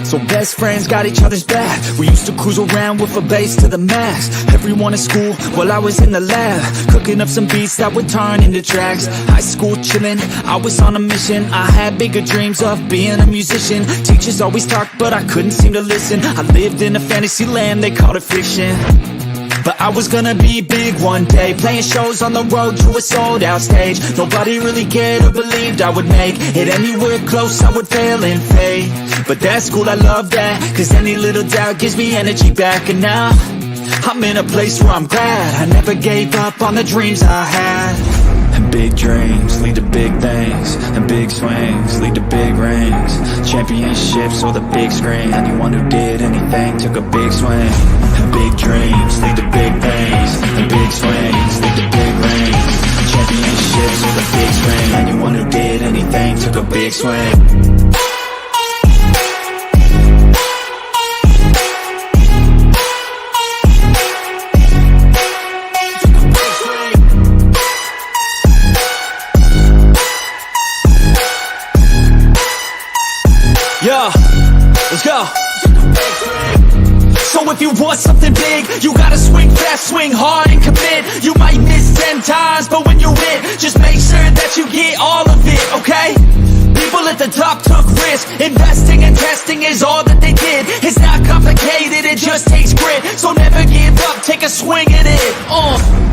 So best friends got each other's back. We used to cruise around with a bass to the max. Everyone in school while I was in the lab, cooking up some beats that would turn into tracks. High school chillin', I was on a mission. I had bigger dreams of being a musician. Teachers always talked but I couldn't seem to listen. I lived in a fantasy land, they called it fiction. But I was gonna be big one day, playing shows on the road to a sold out stage. Nobody really cared or believed I would make it anywhere close, I would fail and fade. But that's cool, I love that, cause any little doubt gives me energy back. And now I'm in a place where I'm glad I never gave up on the dreams I had. And big dreams lead to big things, and big swings lead to big rings. Championships or the big screen, anyone who did anything took a big swing. And big dreams lead to big things, and big swings lead to big rings. Championships or the big screen, anyone who did anything took a big swing. Yeah, let's go. So if you want something big, you gotta swing fast, swing hard and commit. You might miss 10 times, but when you hit, just make sure that you get all of it, okay? People at the top took risks. Investing and testing is all that they did. It's not complicated, it just takes grit. So never give up, take a swing at it.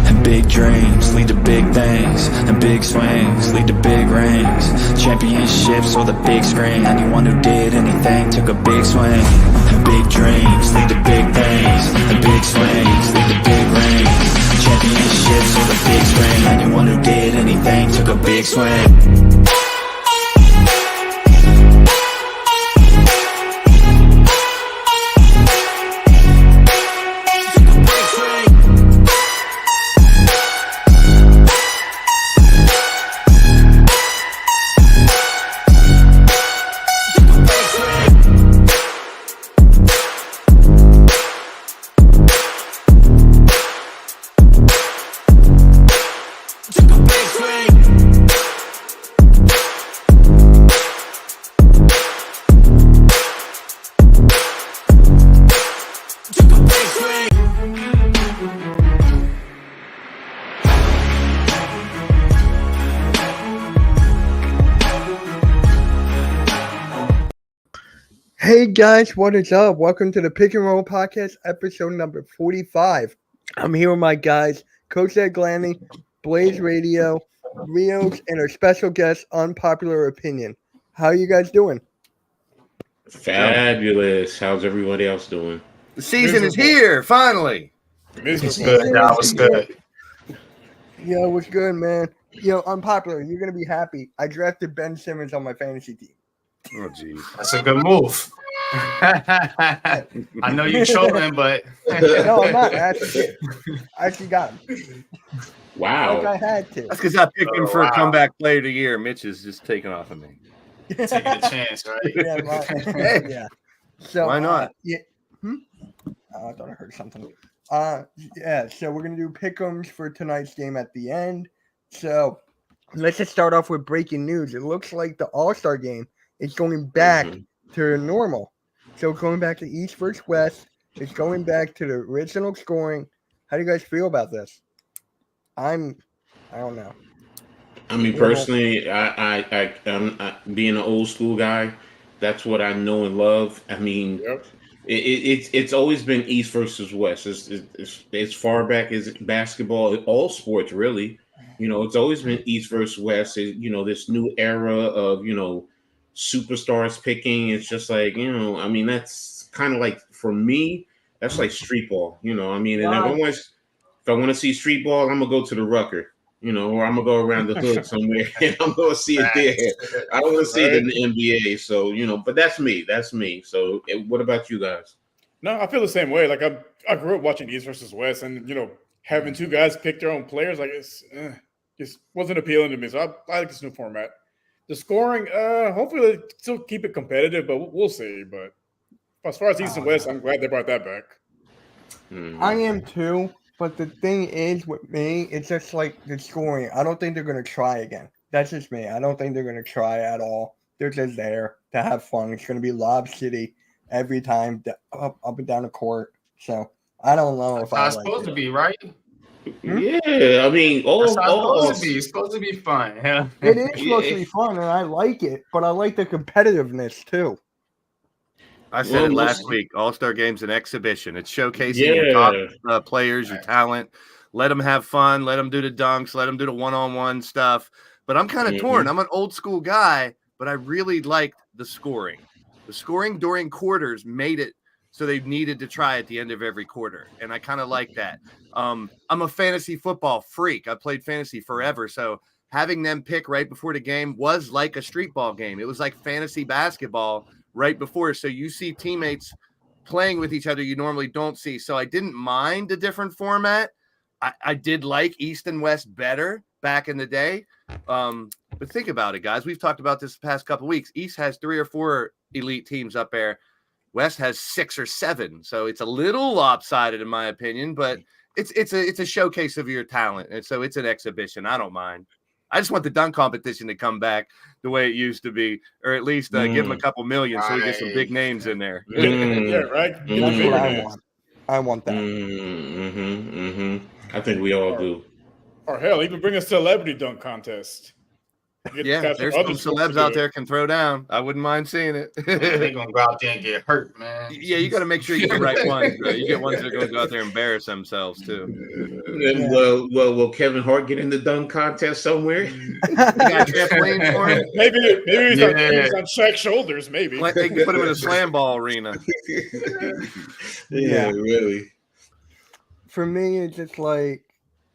And big dreams lead to big things, and big swings lead to big rings. Championships or the big screen, anyone who did anything took a big swing. And big dreams lead to big things, and big swings lead to big rings. Championships or the big screen, anyone who did anything took a big swing. Hey guys, what is up? Welcome to the Pick and Roll Podcast, episode number 45. I'm here with my guys, Coach Ed Glanny, Blaze Radio, Rios, and our special guest, Unpopular Opinion. How are you guys doing? Fabulous. How's everybody else doing? The season is here, finally. It's good. That was good. Yo, what's good, man? Yo, Unpopular, you're going to be happy. I drafted Ben Simmons on my fantasy team. Oh, geez. That's a good move. I know you're trolling, but No, I'm not. I actually got him. Wow. Like I had to. That's because I picked him for a comeback player of the year. Mitch is just taking off of me. taking a chance, right? Yeah, yeah. So Why not? Yeah. Oh, I thought I heard something. Yeah. So we're gonna do pick'ems for tonight's game at the end. So let's just start off with breaking news. It looks like the All-Star game is going back to normal. So it's going back to East versus West. It's going back to the original scoring. How do you guys feel about this? I don't know. I mean, personally, I'm being an old school guy. That's what I know and love. I mean, it's always been East versus West. It's as far back as basketball, all sports really. You know, it's always been East versus West. You know, this new era of superstars picking. It's just like, I mean, that's kind of like, for me, that's like street ball. I mean, and if I want to see street ball, I'm gonna go to the Rucker. Or I'm gonna go around the hood somewhere and I'm gonna see it there. I don't want to see it in the NBA. So, but that's me. That's me. So what about you guys? No, I feel the same way. Like I grew up watching East versus West, and having two guys pick their own players, like it's just wasn't appealing to me. So I like this new format. The scoring, hopefully they still keep it competitive, but we'll see. But as far as East and West, I'm glad they brought that back. I am too. But the thing is, with me, it's just like the scoring. I don't think they're going to try again. That's just me. I don't think they're going to try at all. They're just there to have fun. It's going to be Lob City. every time, up and down the court. So I don't know That's if how I it's like supposed it. to be, right? Yeah, I mean, That's how it's supposed to be. It's supposed to be fun. Yeah. It is supposed to be fun, and I like it, but I like the competitiveness too. I said it Well, last week. All-Star Game's an exhibition. It's showcasing your top players, your talent. Let them have fun. Let them do the dunks. Let them do the one-on-one stuff. But I'm kind of torn. I'm an old school guy, but I really liked the scoring. The scoring during quarters made it so they needed to try at the end of every quarter, and I kind of like that. I'm a fantasy football freak. I played fantasy forever, so having them pick right before the game was like a street ball game. It was like fantasy basketball right before. So you see teammates playing with each other you normally don't see. So I didn't mind a different format. I did like East and West better back in the day. But think about it, guys. We've talked about this the past couple of weeks. East has 3 or 4 elite teams up there. West has 6 or 7. So it's a little lopsided in my opinion, but it's a showcase of your talent. And so it's an exhibition. I don't mind. I just want the dunk competition to come back the way it used to be, or at least give them a couple million so we get some big names in there. Yeah, right. That's what I want. I want that. I think we all do. Or hell, even bring a celebrity dunk contest. Yeah, there's some celebs out there can throw down. I wouldn't mind seeing it. They're gonna go out there and get hurt, man. Yeah, you got to make sure you get the right ones. Bro. You get ones that are going to go out there and embarrass themselves too. Yeah. Well, will Kevin Hart get in the dunk contest somewhere? You got a trampoline for him? Maybe he's on Shaq's shoulders. Maybe they can put him in a slam ball arena. Yeah, really. For me, it's just like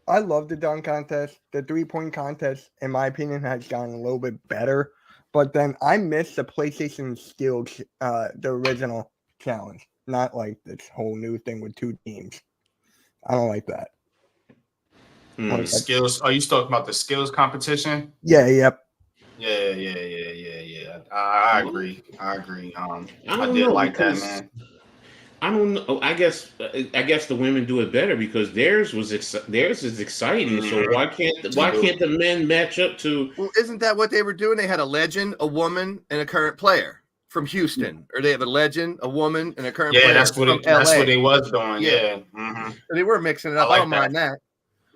I love the dunk contest. The 3-point contest, in my opinion, has gotten a little bit better. But then I miss the PlayStation Skills, the original challenge. Not like this whole new thing with 2 teams. I don't like that. Skills. Are you talking about the skills competition? Yeah, yep. Yeah. I agree. I did know, like that, man. I don't know. I guess the women do it better because theirs is exciting. So why can't the men match up to? Well, isn't that what they were doing? They had a legend, a woman, and a current player from Houston, or they have a legend, a woman, and a current player. Yeah, that's what they was doing. Yeah. They were mixing it up. I don't mind that.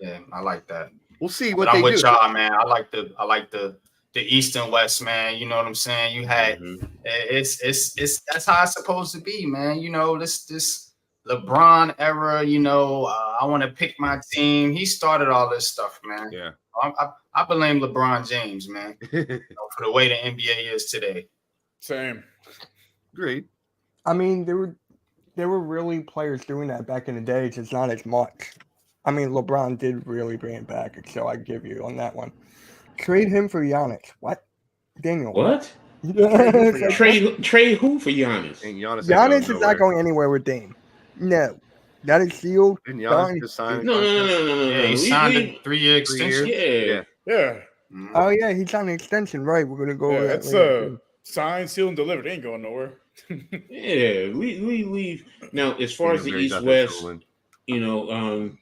Yeah, I like that. We'll see what they I'm with do. Y'all, man. I like the East and West, man. You know what I'm saying? You had it's that's how it's supposed to be, man. You know, this LeBron era, you know, I want to pick my team. He started all this stuff, man. Yeah. I blame LeBron James, man, for the way the NBA is today. Same. Agreed. I mean, there were really players doing that back in the day, just not as much. I mean, LeBron did really bring it back, so I give you on that one. Trade him for Giannis. What? Daniel. What? Trade who for Giannis? Giannis is not going anywhere with Dame. No. That is sealed. And Giannis just signed. No. Yeah, he signed a 3-year extension. Yeah. Oh, yeah, he signed an extension. Right. We're going to go over that it's later. Signed, sealed, and delivered. Ain't going nowhere. Yeah, we leave. Now, as far as the East-West, you know,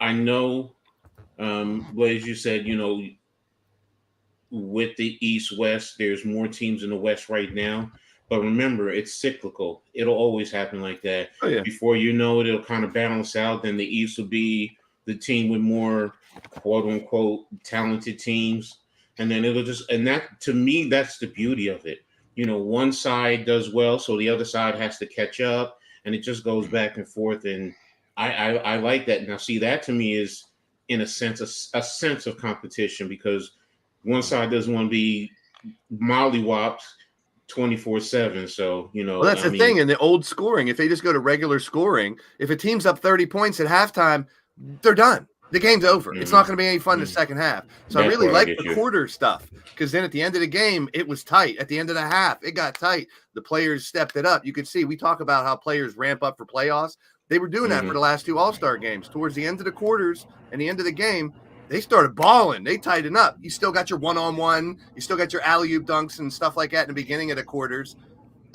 I know, but as you said, you know, with the East-West, there's more teams in the West right now. But remember, it's cyclical. It'll always happen like that. Oh, yeah. Before you know it, it'll kind of balance out. Then the East will be the team with more quote-unquote talented teams. And then it'll just – and that, to me, that's the beauty of it. You know, one side does well, so the other side has to catch up. And it just goes back and forth. And I like that. Now, see, that to me is, in a sense, a sense of competition because one side doesn't want to be mollywopped 24/7. So, you know. Well, that's the thing in the old scoring. If they just go to regular scoring, if a team's up 30 points at halftime, they're done. The game's over. It's not going to be any fun in the second half. So I really like the quarter stuff because then at the end of the game, it was tight. At the end of the half, it got tight. The players stepped it up. You could see we talk about how players ramp up for playoffs. They were doing that for the last 2 All-Star games. Towards the end of the quarters and the end of the game, they started balling. They tightened up. You still got your one-on-one. You still got your alley-oop dunks and stuff like that in the beginning of the quarters.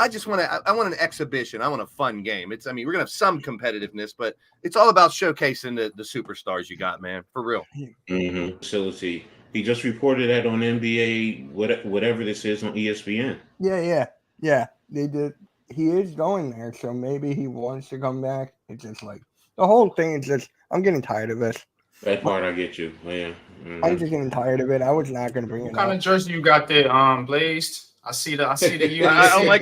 I want an exhibition. I want a fun game. We're going to have some competitiveness, but it's all about showcasing the superstars you got, man, for real. Facility. He just reported that on NBA, whatever this is on ESPN. Yeah. They did. he is going there, so maybe he wants to come back. It's just like the whole thing is just I'm getting tired of this. That part I get you. Yeah. I'm just getting tired of it. I was not going to bring What it kind up. of jersey you got there, Blazed? I see the I don't like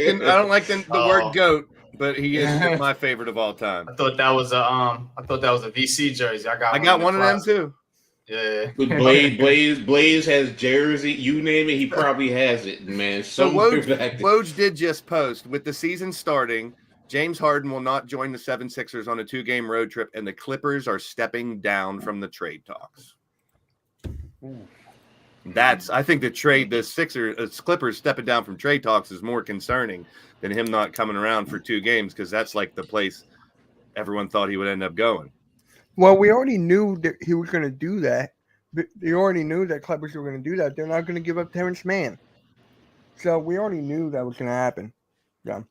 the Oh. word goat, but he is still my favorite of all time. I thought that was a VC jersey. I got one of them closet. too. Yeah. Blaze has jersey. You name it, he probably has it, man. So Somewhere back there. Woj did just post, with the season starting, James Harden will not join the 76ers on a 2-game road trip, and the Clippers are stepping down from the trade talks. I think the Clippers stepping down from trade talks is more concerning than him not coming around for 2 games, because that's like the place everyone thought he would end up going. Well, we already knew that he was going to do that. They already knew that Clippers were going to do that. They're not going to give up Terrence Mann. So we already knew that was going to happen. Yeah.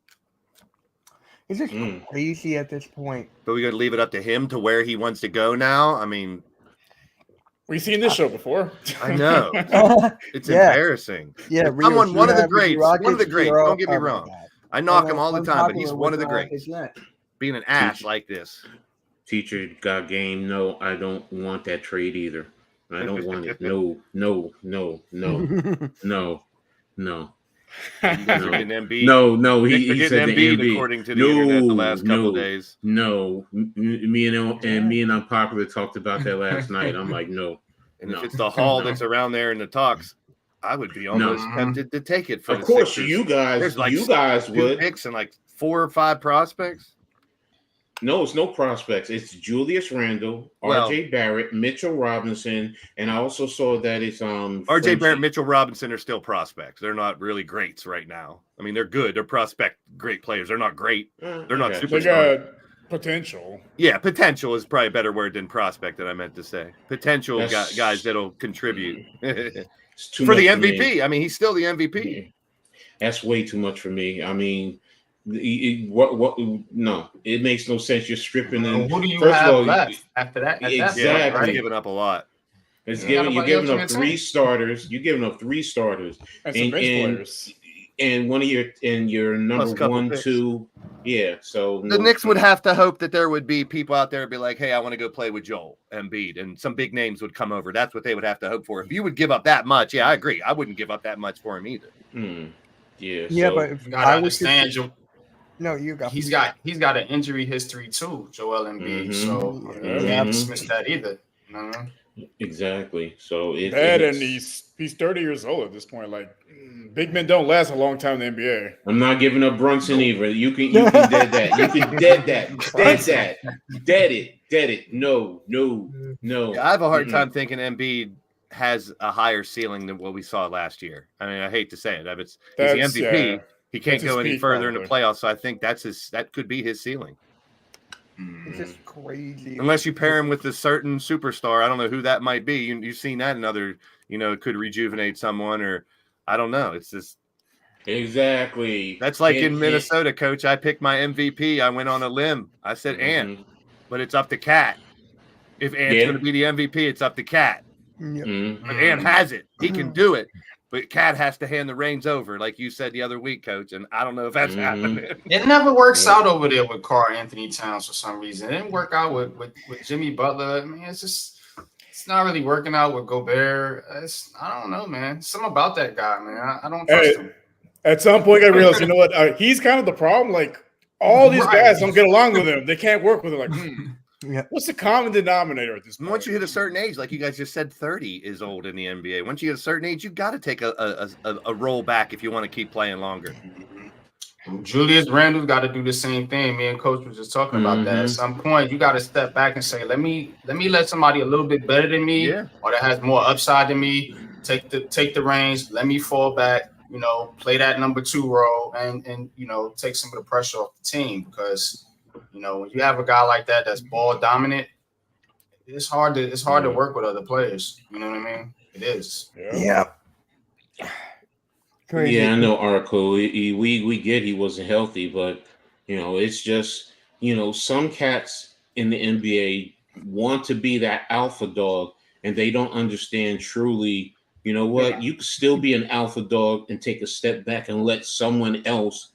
It's just crazy at this point. But we got to leave it up to him to where he wants to go now. I mean, we've seen this show before. I know. It's Yeah. Embarrassing. Yeah, One of the greats. Rockets, One of the greats. Hero. Don't get me Oh my wrong. God. I knock him all the time, but Unpopular he's one of the with greats. Rockets, yeah. Being an ass like this. Teacher got game. No, I don't want that trade either. I don't want it. No. You guys are getting Embiid. No. You're He getting said the Embiid, Embiid. according to the internet the last couple days. No, me and Unpopular talked about that last night. I'm like, no. And if it's the Hall that's around there in the talks, I would be almost tempted to take it. For Of the course, Sixers. you guys 2 would. picks and like 4 or 5 prospects. No, it's no prospects. It's Julius Randle, RJ Barrett, Mitchell Robinson, and I also saw that it's RJ Barrett, Mitchell Robinson are still prospects. They're not really greats right now. I mean, they're good. They're prospect great players. They're not great. They're not They superstars. got potential. Yeah, potential is probably a better word than prospect that I meant to say. Potential guys that'll contribute for the MVP. I mean, he's still the MVP. That's way too much for me. I mean, what? No, it makes no sense. You're stripping them. Who do you have left after that? Exactly. I've given up a lot. You're giving up 3 starters. You're giving up 3 starters And some bench players. And one of your number 1, 2. Yeah. So The Knicks would have to hope that there would be people out there who'd be like, hey, I want to go play with Joel Embiid, and some big names would come over. That's what they would have to hope for. If you would give up that much, yeah, I agree. I wouldn't give up that much for him either. Yeah. Yeah, so, but if You gotta understand, no, you got. he's got an injury history too, Joel Embiid. So you can't dismiss that either. You know what I mean? Exactly. So And he's 30 years old at this point. Like big men don't last a long time in the NBA. I'm not giving up Brunson either. You can dead that. You can dead that. Dead it. No. Yeah, I have a hard time thinking Embiid has a higher ceiling than what we saw last year. I mean, I hate to say it. He's the MVP. Yeah, he can't go any peak, further in the probably. playoffs. So I think that could be his ceiling. It's just crazy. Unless you pair him with a certain superstar. I don't know who that might be. You've seen that in other, it could rejuvenate someone, or I don't know. It's just exactly. That's like in Minnesota, Coach. I picked my MVP. I went on a limb. I said Ant, but it's up to Cat. If Ant's going to be the MVP, it's up to Cat. But Ant has it. He can do it. But Cat has to hand the reins over, like you said the other week, Coach. And I don't know if that's happening. It never works out over there with Karl Anthony Towns for some reason. It didn't work out with Jimmy Butler. I mean, it's not really working out with Gobert. I don't know, man. Something about that guy, man. I don't trust him. At some point, I realized, you know what? He's kind of the problem. Like all these guys don't get along with him. They can't work with him. Like, what's the common denominator at this point? Once you hit a certain age, like you guys just said, 30 is old in the NBA. Once you hit a certain age, you got to take a roll back if you want to keep playing longer. Julius Randle's got to do the same thing. Me and Coach was just talking about that. At some point, you got to step back and say, let me let somebody a little bit better than me, or that has more upside than me, take the reins. Let me fall back. Play that number 2 role and take some of the pressure off the team, because when you have a guy like that that's ball dominant, it's hard to work with other players. You know what I mean? It is. Yeah. Crazy. Yeah, I know, Arco. We get he wasn't healthy, but it's just some cats in the NBA want to be that alpha dog, and they don't understand truly. You know what? You can still be an alpha dog and take a step back and let someone else,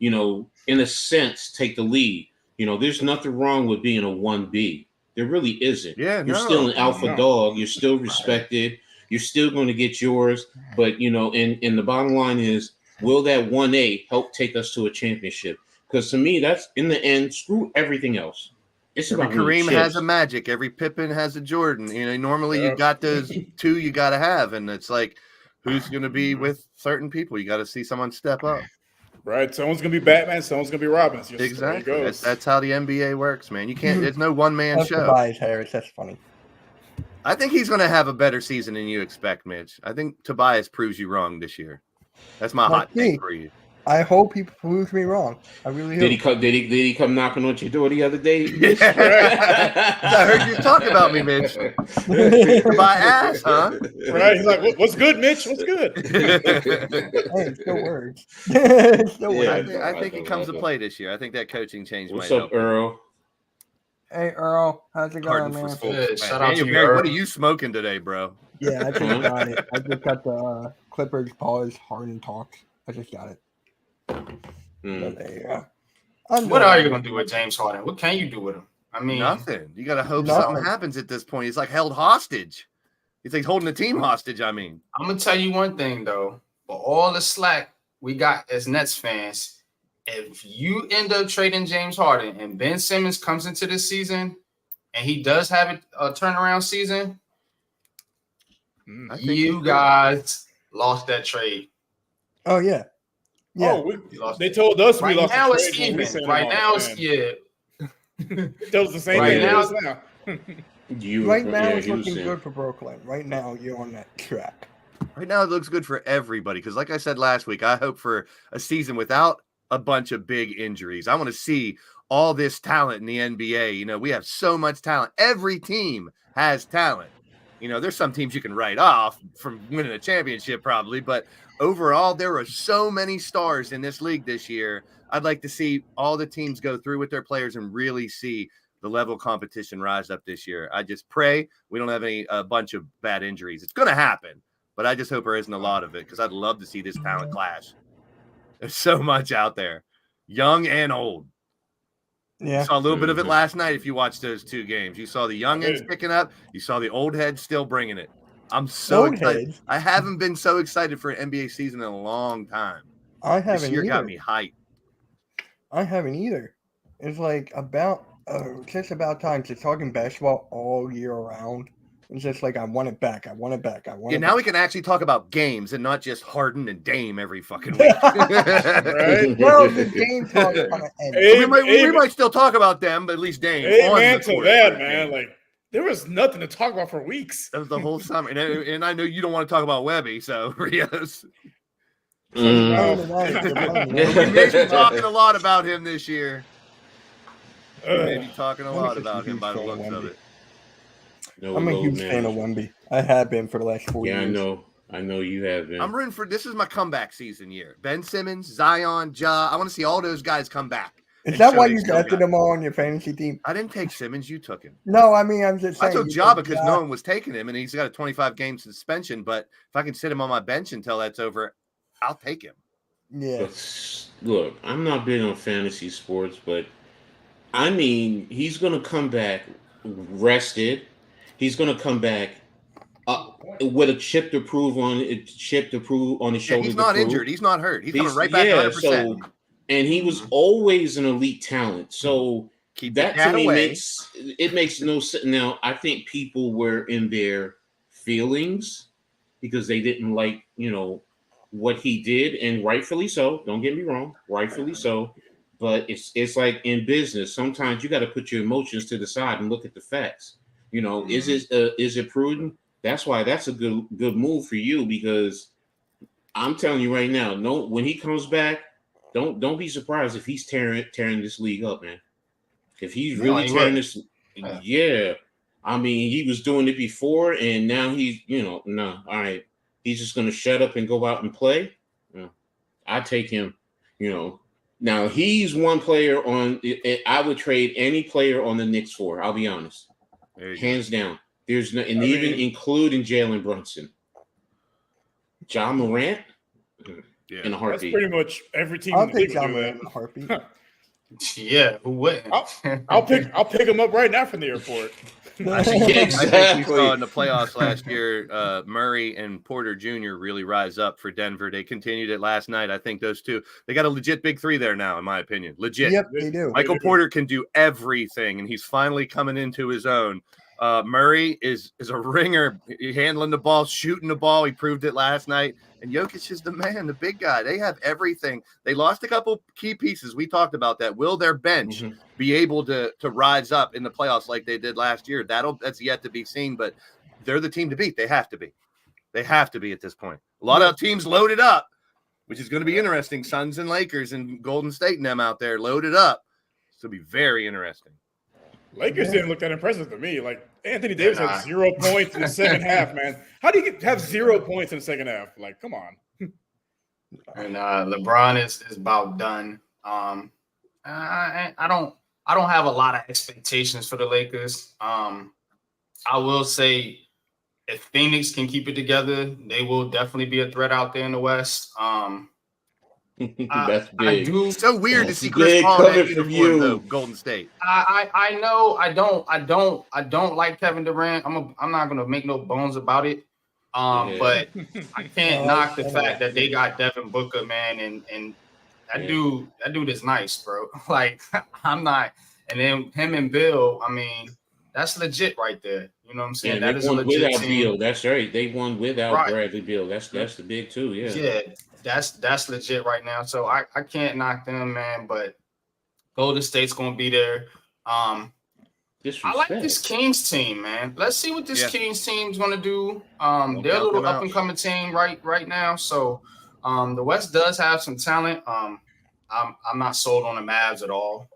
in a sense, take the lead. There's nothing wrong with being a 1B. There really isn't. Yeah, You're still an alpha No. dog. You're still respected. You're still going to get yours. But, and the bottom line is, will that 1A help take us to a championship? Because to me, that's in the end, screw everything else. It's Every about winning Kareem has chips. a Magic. Every Pippen has a Jordan. Normally you got those two you got to have. And it's like, who's going to be with certain people? You got to see someone step up. Right. Someone's going to be Batman. Someone's going to be Robin. Just Exactly. there it goes. That's how the NBA works, man. You can't. There's no one man That's show. Tobias Harris. That's funny. I think he's going to have a better season than you expect, Mitch. I think Tobias proves you wrong this year. That's my hot take for you. I hope he proves me wrong. I really hope. Did he come knocking on your door the other day? I heard you talk about me, Mitch. My ass, huh? Right. He's like, what's good, Mitch? What's good? Hey, still words. Still Yeah. words. I think he comes to play this year. I think that coaching change What's might up, help. Earl? Hey Earl, how's it going, Pardon for man? full Good. smash. Shout out to Daniel you, Berry, Earl. what are you smoking today, bro? Yeah, I just got it. I just got the Clippers pause Harden talks. I just got it. Mm. There you go. What are you going to do with James Harden? What can you do with him? I mean, Nothing. You got to hope Nothing. something happens at this point. He's like held hostage. He's like holding the team hostage. I mean, I'm going to tell you one thing, though. For all the slack we got as Nets fans, if you end up trading James Harden and Ben Simmons comes into this season and he does have a turnaround season, I think he you could. guys lost that trade. Oh yeah. Yeah. Oh, You lost they told us right we lost now the it's trade when we even. sent Right him now off, it's man. yeah. That was the same Right thing now- it is now. Right now it's Houston. looking good for Brooklyn. Right now you're on that track. right now it looks good for everybody. Because like I said last week, I hope for a season without a bunch of big injuries. I want to see all this talent in the NBA. We have so much talent. Every team has talent. There's some teams you can write off from winning a championship probably, but overall, there are so many stars in this league this year. I'd like to see all the teams go through with their players and really see the level of competition rise up this year. I just pray we don't have a bunch of bad injuries. It's going to happen, but I just hope there isn't a lot of it because I'd love to see this talent clash. There's so much out there, young and old. Yeah. You saw a little bit of it last night if you watched those two games. You saw the youngins picking up. You saw the old heads still bringing it. I'm so Old excited. heads? I haven't been so excited for an NBA season in a long time. I This haven't year either. got me hyped. I haven't either. It's like just about time to talking basketball all year round. It's just like I want it back. I want it back. I want Yeah, it now back. we can actually talk about games and not just Harden and Dame every fucking week. Right? Well, the game talk kind of ended. Hey, we might still talk about them, but at least Dame. on Amen the to court that, for the man. game. Like, there was nothing to talk about for weeks. That was the whole summer. And I know you don't want to talk about Webby, so Rios. Mm. We may be talking a lot about him this year. We may be talking a I'm lot just a about him huge by the fan of looks of Wemby. it. No I'm a load huge fan of management. Wemby. I have been for the last 4 Yeah, years. I know you have been. I'm rooting for this is my comeback season year. Ben Simmons, Zion, Ja. I want to see all those guys come back. Is and that show why they you still drafted got them it. all on your fantasy team? I didn't take Simmons. You took him. No, I mean I'm just I saying. took you Ja took because no one was taking him, and he's got a 25-game suspension. But if I can sit him on my bench until that's over, I'll take him. Yeah. But look, I'm not big on fantasy sports, but I mean, he's going to come back rested. He's going to come back with a chip to prove on it. Chip to prove on his Yeah, shoulder. he's to not prove. injured. He's not hurt. He's coming right back 100%. So, and he was always an elite talent. So Keep that that to me away. makes no sense. Now, I think people were in their feelings because they didn't like, what he did, and rightfully so. Don't get me wrong, rightfully so. But it's like in business. Sometimes you got to put your emotions to the side and look at the facts. Is it prudent? That's why that's a good move for you, because I'm telling you right now, no, when he comes back, don't be surprised if he's tearing this league up, man. If he's really tearing this, yeah. I mean, he was doing it before, and now he's, no, all right. He's just going to shut up and go out and play. I take him, Now, he's one player I would trade any player on the Knicks for, I'll be honest. Hands down. There's no, and even including Jalen Brunson. John Morant. Yeah. in a That's heartbeat. pretty much every team I'll in the league take would John do Morant in that. a heartbeat. Yeah, who wouldn't? I'll pick him up right now from the airport. Yeah, I think we exactly. saw in the playoffs last year, Murray and Porter Jr. really rise up for Denver. They continued it last night. I think those two, they got a legit big three there now, in my opinion. Legit. Yep, they do. Michael Porter can do everything, and he's finally coming into his own. Murray is a ringer, handling the ball, shooting the ball. He proved it last night. And Jokic is the man, the big guy. They have everything. They lost a couple key pieces. We talked about that. Will their bench be able to rise up in the playoffs like they did last year? That's yet to be seen, but they're the team to beat. They have to be. They have to be at this point. A lot of teams loaded up, which is going to be interesting. Suns and Lakers and Golden State and them out there loaded up. It's going to be very interesting. Lakers didn't look that impressive to me. Like Anthony Davis had 0 points in the second half, man. How do you have 0 points in the second half? Like, come on. And LeBron is about done. I don't have a lot of expectations for the Lakers. I will say if Phoenix can keep it together, they will definitely be a threat out there in the West. That's big. I do. It's so weird to That's see Chris big Paul in that coming from uniform, you. though, Golden State. I know I don't like Kevin Durant. I'm not gonna make no bones about it. But I can't knock the fact that they got Devin Booker, man, and that dude is nice, bro. Like I'm not, and then him and Bill, I mean, that's legit right there. You know what I'm saying? Yeah, that is they a won legit without team. Beal. That's right. They won without Right. Bradley Beal. That's the big two. Yeah. Yeah, that's legit right now. So I can't knock them, man. But Golden State's gonna be there. I like this Kings team, man. Let's see what this Kings team's gonna do. They're a little up and coming team right now. So the West does have some talent. I'm not sold on the Mavs at all.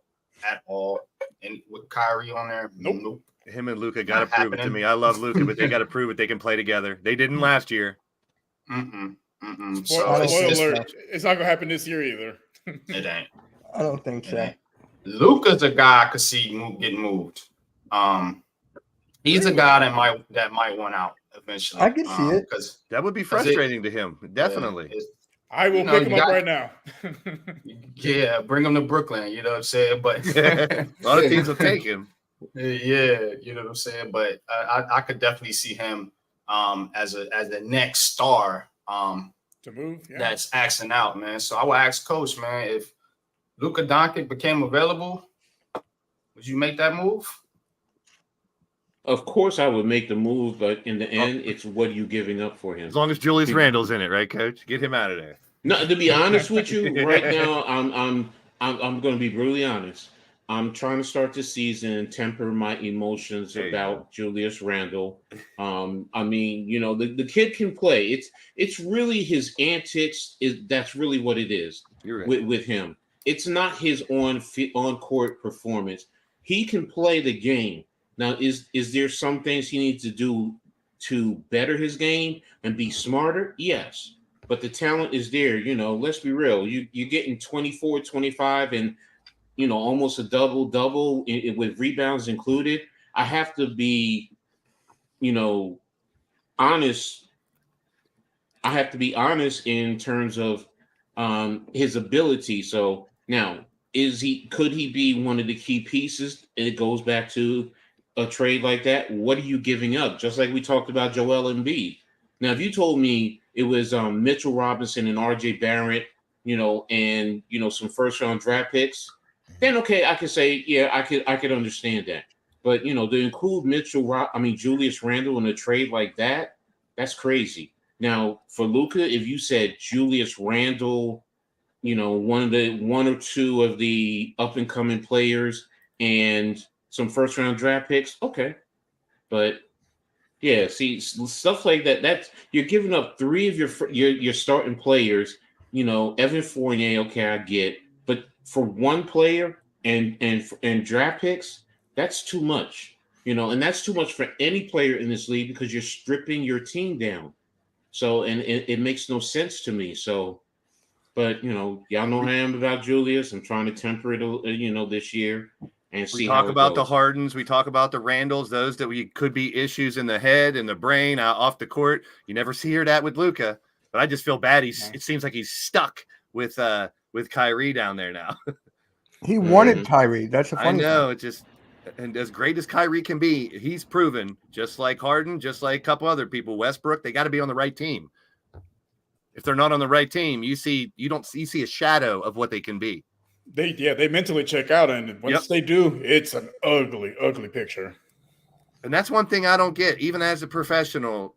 And with Kyrie on there, nope. Him and Luka got to prove it to me. I love Luka, but they got to prove it. They can play together. They didn't last year. So Spoiler alert. It's not gonna happen this year either. It ain't. I don't think so. Luka's a guy I could see getting moved. He's a guy that might want out eventually. I can see it. Because that would be frustrating to him. Definitely. I will pick him up right now. Yeah, bring him to Brooklyn. You know what I'm saying? But a lot of teams will take him. Yeah, you know what I'm saying. But I could definitely see him as the next star to move. Yeah. That's axing out, man. So I would ask Coach, man, if Luka Doncic became available, would you make that move? Of course, I would make the move, but in the end, it's what are you giving up for him? As long as Julius Randle's in it, right, Coach? Get him out of there. No, to be honest with you, right now, I'm going to be brutally honest. I'm trying to start the season and temper my emotions about Julius Randle. I mean, you know, the kid can play. It's really his antics. That's really what it is. You're right. with him. It's not his on court performance. He can play the game. Now, is there some things he needs to do to better his game and be smarter? Yes. But the talent is there. You know, let's be real. You're getting 24, 25, and, you know, almost a double-double with rebounds included. I have to be, you know, honest. I have to be honest in terms of his ability. So now, could he be one of the key pieces? And it goes back to a trade like that. What are you giving up? Just like we talked about Joel Embiid. Now, if you told me it was Mitchell Robinson and RJ Barrett, you know, and, you know, some first round draft picks, then okay, I could say, yeah, I could understand that. But, you know, to include Julius Randle in a trade like that, that's crazy. Now, for Luka, if you said Julius Randle, you know, one or two of the up and coming players and some first round draft picks, okay. But yeah, see, stuff like that, you're giving up three of your starting players, you know, Evan Fournier, okay, I get, but for one player and draft picks, that's too much, you know, and that's too much for any player in this league because you're stripping your team down. So, and it makes no sense to me. So, but, you know, y'all know how I am about Julius. I'm trying to temper it, you know, this year. And we talk about the Hardens. We talk about the Randalls, those that could be issues in the head and the brain off the court. You never see that with Luka. But I just feel bad. It seems like he's stuck with Kyrie down there now. He wanted Kyrie. That's the I funny know. thing. It just, and as great as Kyrie can be, he's proven, just like Harden, just like a couple other people, Westbrook, they got to be on the right team. If they're not on the right team, you see a shadow of what they can be. They mentally check out, and once they do, it's an ugly, ugly picture. And that's one thing I don't get, even as a professional.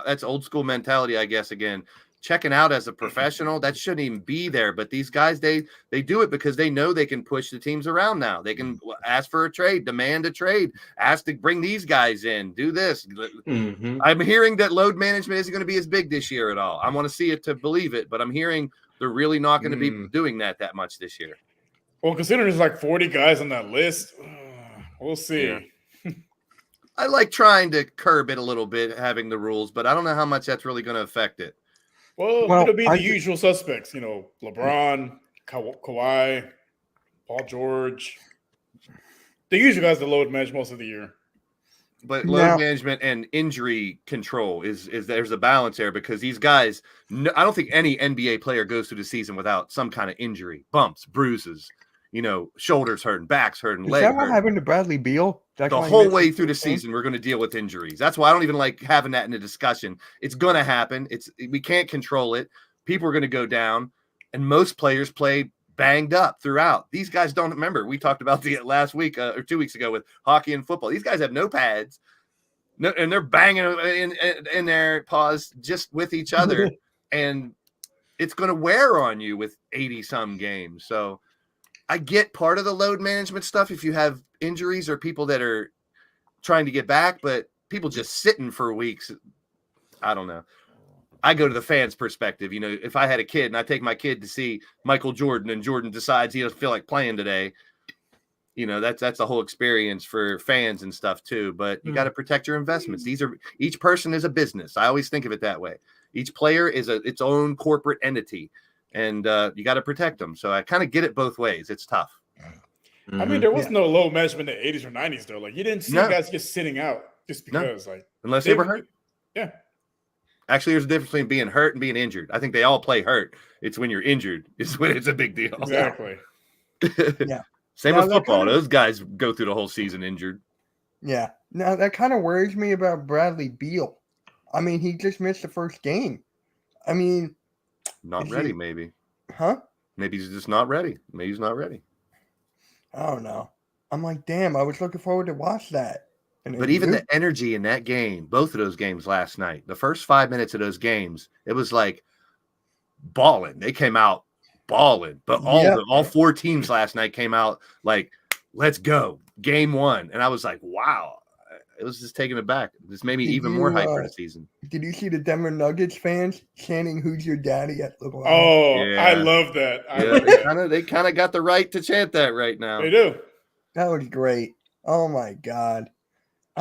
That's old school mentality, I guess. Again, checking out as a professional, that shouldn't even be there. But these guys, they do it because they know they can push the teams around now. They can ask for a trade, demand a trade, ask to bring these guys in, do this. Mm-hmm. I'm hearing that load management isn't going to be as big this year at all. I want to see it to believe it, but I'm hearing they're really not going to be doing that much this year. Well, considering there's like 40 guys on that list, we'll see. Yeah. I like trying to curb it a little bit, having the rules, but I don't know how much that's really going to affect it. Well, it'll be the usual suspects, LeBron, Kawhi, Paul George. The usual guys that load manage most of the year. But load management and injury control is there's a balance there, because these guys, I don't think any NBA player goes through the season without some kind of injury, bumps, bruises, shoulders hurting, backs hurting, legs hurting. Is that what happened to Bradley Beal? The whole way through the season, we're going to deal with injuries. That's why I don't even like having that in a discussion. It's going to happen. We can't control it. People are going to go down, and most players play banged up throughout. These guys don't remember. We talked about the last week or 2 weeks ago with hockey and football. These guys have no pads, and they're banging in their paws just with each other, and it's going to wear on you with 80-some games. So I get part of the load management stuff if you have injuries or people that are trying to get back, but people just sitting for weeks, I don't know. I go to the fans' perspective. If I had a kid and I take my kid to see Michael Jordan and Jordan decides he doesn't feel like playing today, that's the whole experience for fans and stuff too. But you got to protect your investments. Each person is a business. I always think of it that way. Each player is its own corporate entity, and you got to protect them. So I kind of get it both ways. It's tough. I mean, there was no low management in the 80s or 90s, though. Like, you didn't see guys just sitting out just because, unless they were hurt. Yeah. Actually, there's a difference between being hurt and being injured. I think they all play hurt. It's when you're injured is when it's a big deal. Exactly. Yeah. Same with football. Those guys go through the whole season injured. Yeah. Now, that kind of worries me about Bradley Beal. I mean, he just missed the first game. I mean, not ready, maybe. Huh? Maybe he's just not ready. Maybe he's not ready. I don't know. I'm like, damn, I was looking forward to watch that. But even the energy in that game, both of those games last night, the first 5 minutes of those games, it was like balling. They came out balling. But all four teams last night came out like, let's go. Game one. And I was like, wow. It was just taking it back. This made me even more hyped for the season. Did you see the Denver Nuggets fans chanting "Who's your daddy" at LeBron? Oh, yeah. I love that. They kind of got the right to chant that right now. They do. That was great. Oh my God.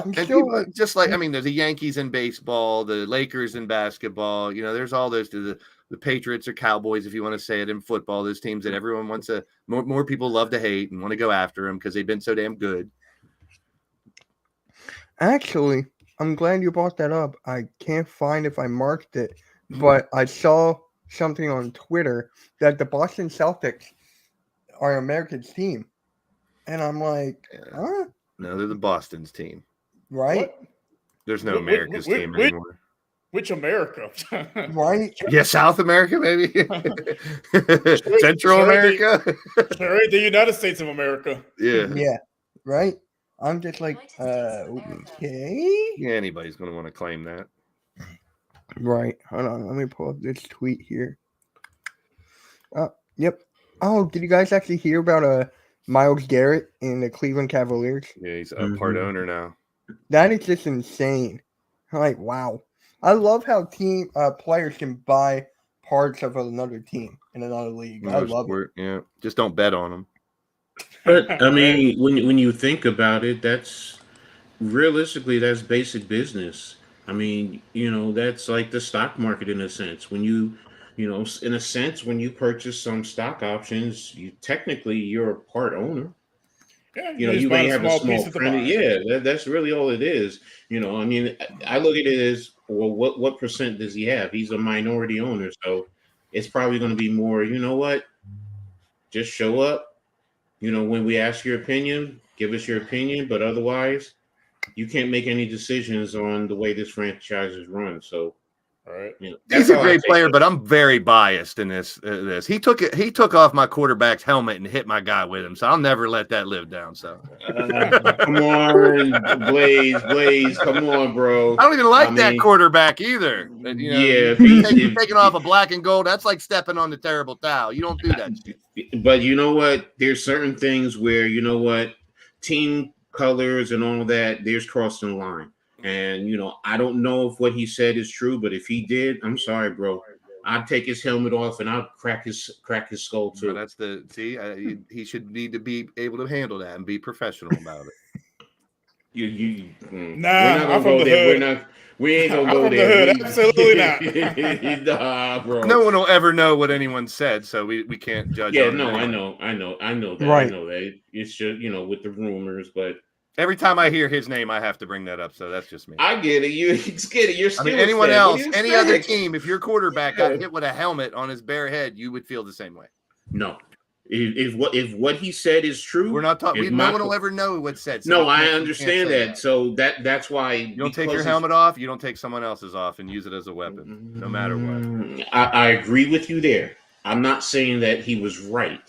There's the Yankees in baseball, the Lakers in basketball. There's all those the Patriots or Cowboys, if you want to say it, in football. Those teams that everyone wants to more people love to hate and want to go after them because they've been so damn good. Actually, I'm glad you brought that up. I can't find if I marked it, but I saw something on Twitter that the Boston Celtics are America's team. And I'm like, huh? No, they're the Boston's team. Right? What? There's no America's team anymore. Which America? Right? Yeah, South America, maybe. Central America. The United States of America. Yeah. Yeah. Right? I'm just like, okay. Yeah, anybody's going to want to claim that. Right. Hold on. Let me pull up this tweet here. Yep. Oh, did you guys actually hear about Myles Garrett in the Cleveland Cavaliers? Yeah, he's a part owner now. That is just insane. I'm like, wow. I love how team players can buy parts of another team in another league. I love it. Yeah, just don't bet on them. But I mean, when you think about it, that's realistically that's basic business. I mean, that's like the stock market in a sense. When in a sense, when you purchase some stock options, you're a part owner. Yeah, you may have a small credit. Yeah, that's really all it is. I mean, I look at it as well, what percent does he have? He's a minority owner, so it's probably going to be more. You know what? Just show up. You know, when we ask your opinion, give us your opinion, but otherwise, you can't make any decisions on the way this franchise is run. So, All right. you know, He's a great player, but I'm very biased in this. He took off my quarterback's helmet and hit my guy with him, so I'll never let that live down. So come on, Blaze, come on, bro. I don't even like that quarterback either. You know, yeah, taking off a black and gold, that's like stepping on the terrible towel. You don't do that shit. But you know what? There's certain things where you know what, team colors and all of that. There's crossing the line. And you know, I don't know if what he said is true, but if he did, I'm sorry, bro. I'd take his helmet off and I'd crack his skull too. That's he should need to be able to handle that and be professional about it. Nah, I'm from the hood. We ain't gonna go there. Absolutely not. Nah, bro. No one will ever know what anyone said, so we can't judge. Yeah, no, I know that. Right. I know that. It's just, you know, with the rumors, but every time I hear his name, I have to bring that up. So that's just me. I get it. You're I mean, anyone else, any other team, if your quarterback got hit with a helmet on his bare head, you would feel the same way. No. If what he said is true, we're not talking. No one will ever know what's said. So I understand that. So that's why you don't take your helmet off. You don't take someone else's off and use it as a weapon, no matter what. I agree with you there. I'm not saying that he was right,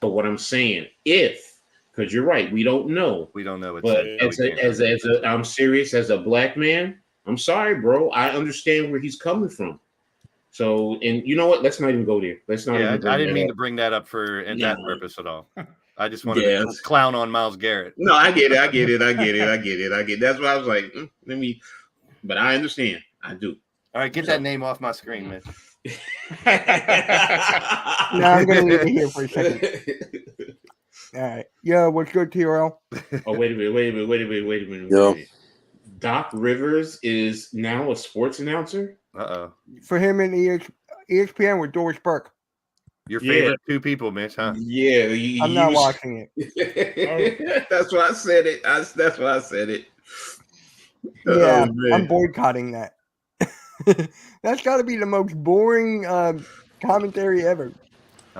but what I'm saying, because you're right, we don't know. We don't know. But I'm serious. As a black man, I'm sorry, bro. I understand where he's coming from. So, and you know what? Let's not even go there. Let's not. Yeah, I didn't mean to bring that up for that purpose at all. I just wanted to clown on Myles Garrett. No, I get it. That's why I was like, let me. But I understand. I do. All right, get that name off my screen, man. Now I'm gonna leave it here for a second. All right. Yeah, what's good, TRL? Oh, wait a minute. Yo. Doc Rivers is now a sports announcer? For him and ESPN with Doris Burke. Your favorite two people, Mitch, huh? Yeah. I'm not watching it. That's why I said it. That's why I said it. Yeah, I'm boycotting that. That's got to be the most boring commentary ever.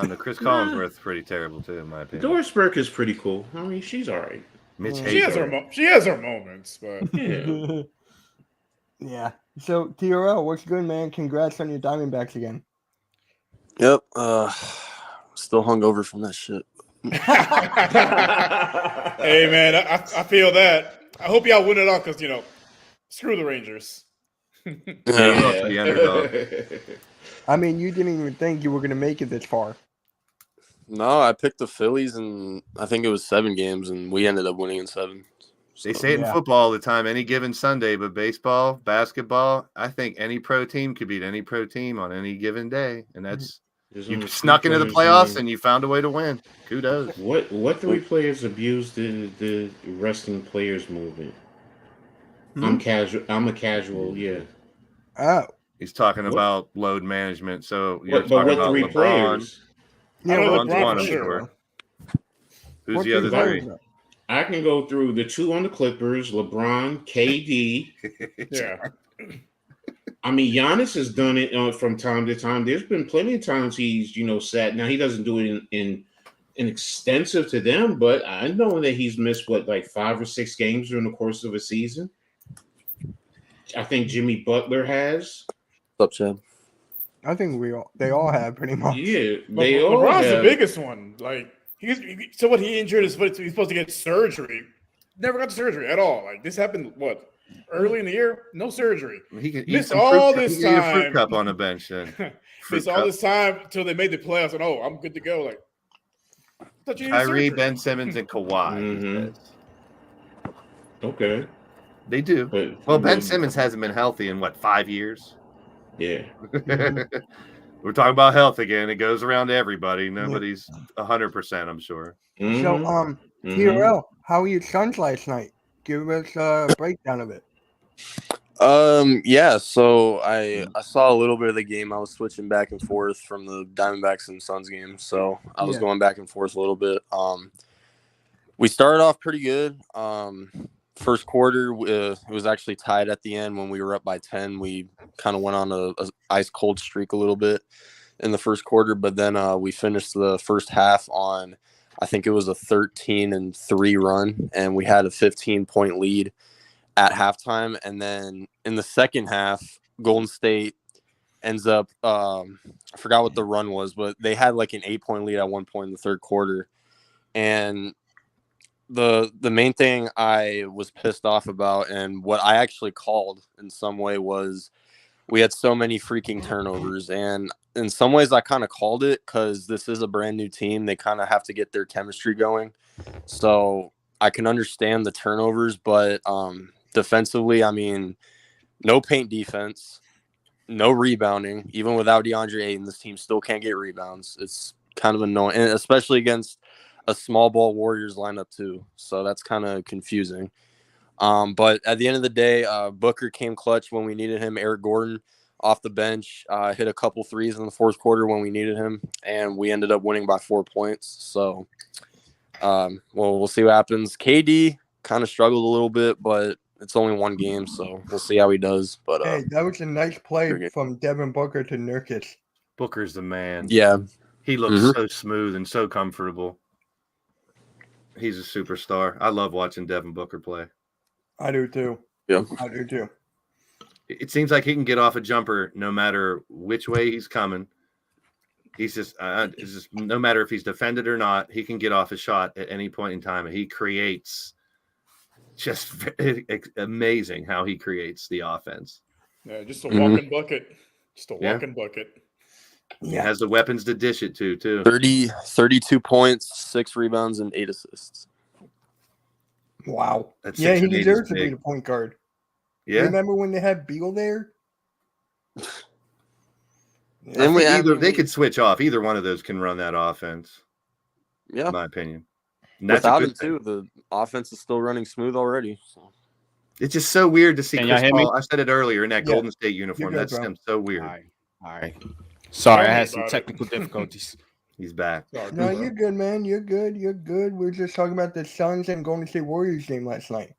The Chris Collinsworth's pretty terrible too, in my opinion. Doris Burke is pretty cool. I mean, she's all right. Mitch she has her moments, but yeah. Yeah. So TRL, what's good, man? Congrats on your Diamondbacks again. Yep. Still hungover from that shit. Hey, man, I feel that. I hope y'all win it all because screw the Rangers. The underdog. I mean, you didn't even think you were going to make it this far. No, I picked the Phillies, and I think it was 7 games, and we ended up winning in 7. So, they say it in football all the time, any given Sunday, but baseball, basketball, I think any pro team could beat any pro team on any given day, and that's you snuck into the playoffs and you found a way to win. Kudos. What 3 players abused the resting players movement? I'm a casual, yeah. Oh. He's talking about load management. So but what 3 players? Yeah, LeBron, one, I'm sure. Who's the other 3? I can go through the 2 on the Clippers, LeBron, KD. Yeah. I mean, Giannis has done it from time to time. There's been plenty of times he's, sat. Now, he doesn't do it in extensive to them, but I know that he's missed, 5 or 6 games during the course of a season. I think Jimmy Butler has. What's up, Chad? I think they all have pretty much. Yeah, LeBron's the biggest one. So what he injured is he's supposed to get surgery. Never got the surgery at all. This happened early in the year? No surgery. He can miss all this time. A fruit cup on a bench then. Miss all this time until they made the playoffs, and I'm good to go. Kyrie, Ben Simmons, and Kawhi. Mm-hmm. Okay. They do. Well, Ben Simmons hasn't been healthy in 5 years? Yeah. We're talking about health again. It goes around to everybody. Nobody's 100%, I'm sure. Mm-hmm. So, TRL, how were your Suns last night? Give us a breakdown of it. Yeah, so I saw a little bit of the game. I was switching back and forth from the Diamondbacks and Suns game, so I was going back and forth a little bit. We started off pretty good. first quarter, it was actually tied at the end when we were up by 10. We kind of went on a ice cold streak a little bit in the first quarter, but then we finished the first half on, I think it was a 13-3 run, and we had a 15-point lead at halftime. And then in the second half, Golden State ends up, I forgot what the run was, but they had like an 8-point lead at one point in the third quarter. And the main thing I was pissed off about, and what I actually called in some way, was we had so many freaking turnovers. And in some ways I kind of called it because this is a brand new team. They kind of have to get their chemistry going. So I can understand the turnovers, but defensively, I mean, no paint defense, no rebounding. Even without DeAndre Ayton, this team still can't get rebounds. It's kind of annoying, and especially against a small ball Warriors lineup too. So that's kind of confusing. But at the end of the day, Booker came clutch when we needed him. Eric Gordon off the bench hit a couple threes in the fourth quarter when we needed him, and we ended up winning by 4 points. So, we'll see what happens. KD kind of struggled a little bit, but it's only one game, so we'll see how he does. But hey, that was a nice play from Devin Booker to Nurkic. Booker's the man. Yeah, he looks so smooth and so comfortable. He's a superstar. I love watching Devin Booker play. I do too. Yeah, I do too. It seems like he can get off a jumper no matter which way he's coming. He's just, it's just no matter if he's defended or not, he can get off a shot at any point in time. He creates just amazing how he creates the offense. Yeah, just a walking bucket. Just a walking bucket. He has the weapons to dish it to, too. 32 points, 6 rebounds, and 8 assists. Wow. That's he deserves to be the point guard. Yeah. Remember when they had Beal there? They could switch off. Either one of those can run that offense. Yeah. In my opinion. Without him, too, the offense is still running smooth already. So. It's just so weird to see Can Chris y'all hear me? Paul. I said it earlier in that Golden State uniform. That's so weird. All right. Sorry, I had some technical difficulties. He's back. No, you're good, man. You're good. You're good. We were just talking about the Suns and Golden State Warriors game last night.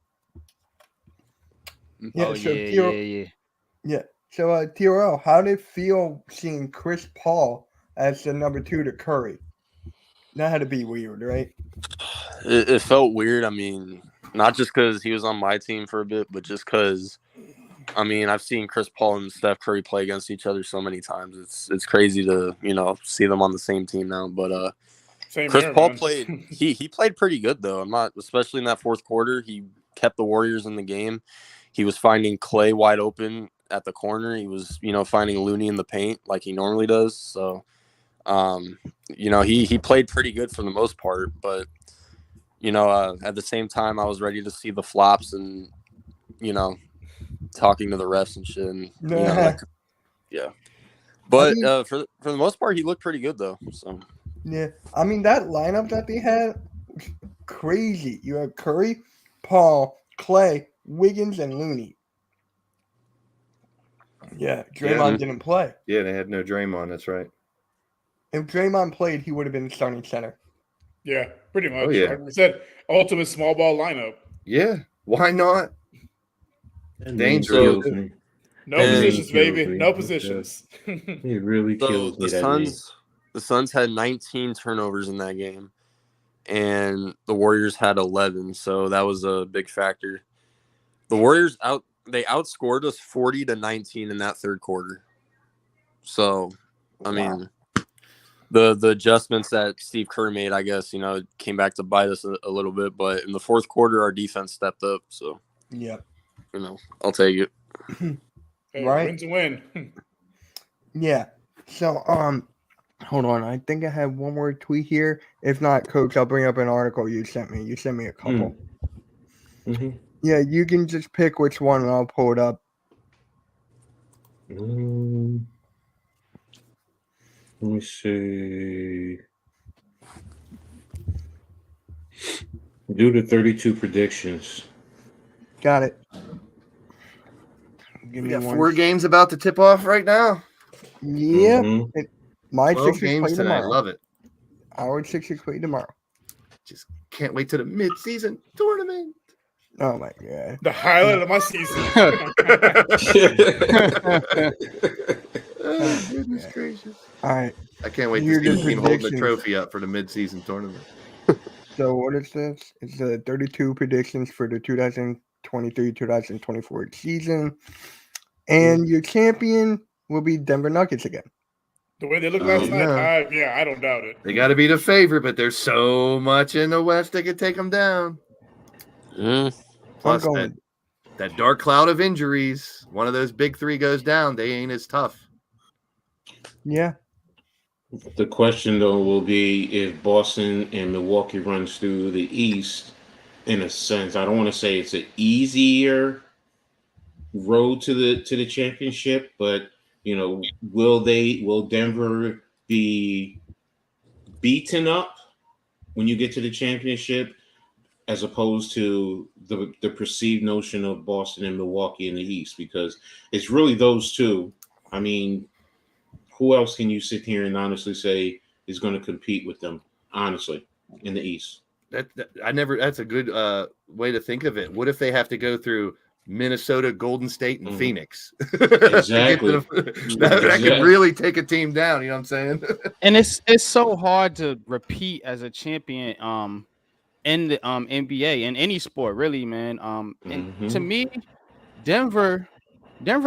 Yeah, Yeah. So, TRL, how did it feel seeing Chris Paul as the number 2 to Curry? That had to be weird, right? It felt weird. I mean, not just because he was on my team for a bit, but just because, I mean, I've seen Chris Paul and Steph Curry play against each other so many times. It's crazy to, see them on the same team now. But Chris Paul played. He played pretty good though. Especially in that fourth quarter. He kept the Warriors in the game. He was finding Clay wide open at the corner. He was, finding Looney in the paint like he normally does. So, he played pretty good for the most part. But, at the same time, I was ready to see the flops and, talking to the refs and shit. And, yeah. But for the most part, he looked pretty good though. So. Yeah. I mean, that lineup that they had, crazy. You had Curry, Paul, Clay, Wiggins, and Looney. Yeah, Draymond didn't play. Yeah, they had no Draymond. That's right. If Draymond played, he would have been starting center. Yeah, pretty much. Oh, yeah. Like we said, ultimate small ball lineup. Yeah, why not? Dangerous. No positions, baby. No positions. It really kills me. The Suns had 19 turnovers in that game, and the Warriors had 11. So that was a big factor. The Warriors outscored us 40-19 in that third quarter. So, I mean, the adjustments that Steve Kerr made, I guess, came back to bite us a little bit. But in the fourth quarter, our defense stepped up. So, I'll take it. Hey, right? Win's a win. Yeah. So, hold on. I think I have one more tweet here. If not, Coach, I'll bring up an article you sent me. You sent me a couple. Mm-hmm. Yeah, you can just pick which one and I'll pull it up. Let me see. Do the 32 predictions. Got it. We got 4 games about to tip off right now. Yeah. Mm-hmm. My 12 Sixers games play today. tomorrow. Love it. Our Sixers play tomorrow. Just can't wait to the mid-season tournament. Oh my god. The highlight of my season. Oh, goodness gracious. All right. I can't wait to Here's see your the team holding the predictions. trophy up for the mid-season tournament. So what is this? It's the 32 predictions for the 2023-2024 season. And your champion will be Denver Nuggets again. The way they looked last night, no. I don't doubt it. They got to be the favorite, but there's so much in the West that could take them down. Plus, that dark cloud of injuries, one of those big three goes down, they ain't as tough. Yeah. The question, though, will be if Boston and Milwaukee runs through the East, in a sense. I don't want to say it's an easier road to the championship, but you know, will Denver be beaten up when you get to the championship, as opposed to the perceived notion of Boston and Milwaukee in the East? Because it's really those two. I mean, who else can you sit here and honestly say is going to compete with them, honestly, in the East? That's a good way to think of it. What if they have to go through Minnesota, Golden State, and Phoenix? Exactly. That could really take a team down. You know what I'm saying? And it's so hard to repeat as a champion in the NBA, in any sport, really, man. And to me, Denver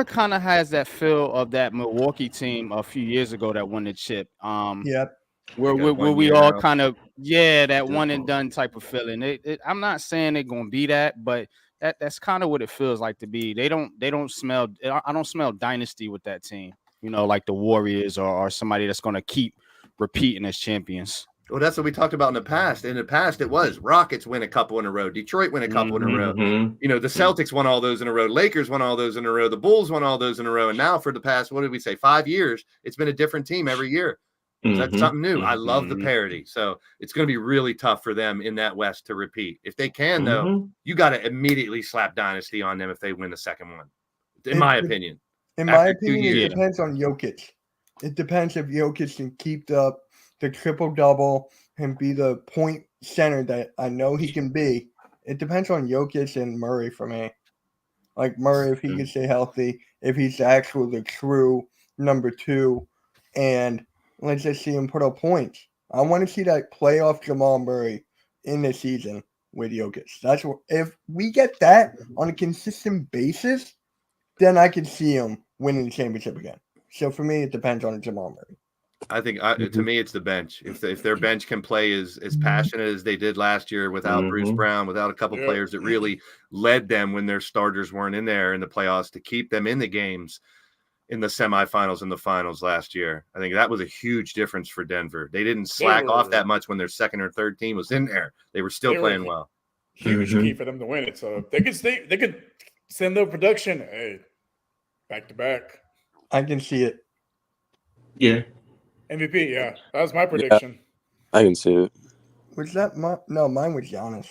kind of has that feel of that Milwaukee team a few years ago that won the chip. Yep. Where we all kind of that one and done type of feeling. I'm not saying they're gonna be that, but that's kind of what it feels like to be. I don't smell dynasty with that team. You know, like the Warriors or somebody that's gonna keep repeating as champions. Well, that's what we talked about in the past. In the past, it was Rockets win a couple in a row. Detroit win a couple in a row. You know, the Celtics won all those in a row. Lakers won all those in a row. The Bulls won all those in a row. And now for the past, 5 years, it's been a different team every year. That's something new. I love the parity. So it's going to be really tough for them in that West to repeat. If they can, though, you got to immediately slap dynasty on them if they win the second one, in my opinion. In my opinion, it depends on Jokic. It depends if Jokic can keep the triple-double and be the point center that I know he can be. It depends on Jokic and Murray for me. Like Murray, if he can stay healthy, if he's the true number two, and let's just see him put up points. I want to see that playoff Jamal Murray in the season with Jokic. That's what, if we get that on a consistent basis, then I can see him winning the championship again. So for me, it depends on Jamal Murray. I think to me, it's the bench. If their bench can play as passionate as they did last year without Bruce Brown, without a couple players that really led them when their starters weren't in there in the playoffs to keep them in the games in the semifinals and the finals last year. I think that was a huge difference for Denver. They didn't slack off that much when their second or third team was in there. They were still playing well. Huge key for them to win it. So they could send their production back to back. I can see it. Yeah. MVP, yeah. That was my prediction. I can see it. Was that no, mine was Giannis.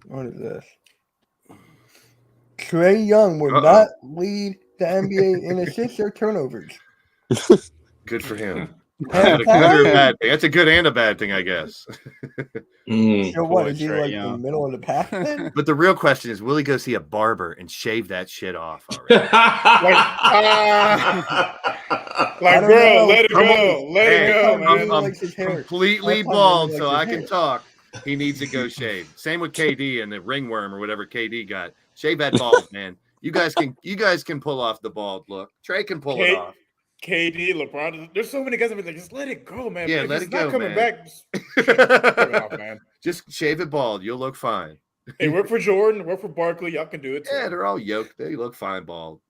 What is this? Trae Young will not lead the NBA in assists or turnovers. Good for him. That's a good or a bad thing. That's a good and a bad thing, I guess. So what, is he like in the middle of the pack then? But the real question is, will he go see a barber and shave that shit off already? Like, bro, let it go. Let it go, man. I'm completely bald, so I can talk. He needs to go shave. Same with KD and the ringworm or whatever KD got. Shave that bald, man. You guys can pull off the bald look. Trae can pull it off. KD, LeBron, there's so many guys that be like, just let it go, man. Yeah, if let it's it go, not coming man. back, just shave it off, man. Just shave it bald. You'll look fine. Hey, work for Jordan, work for Barkley. Y'all can do it too. Yeah, they're all yoked. They look fine bald.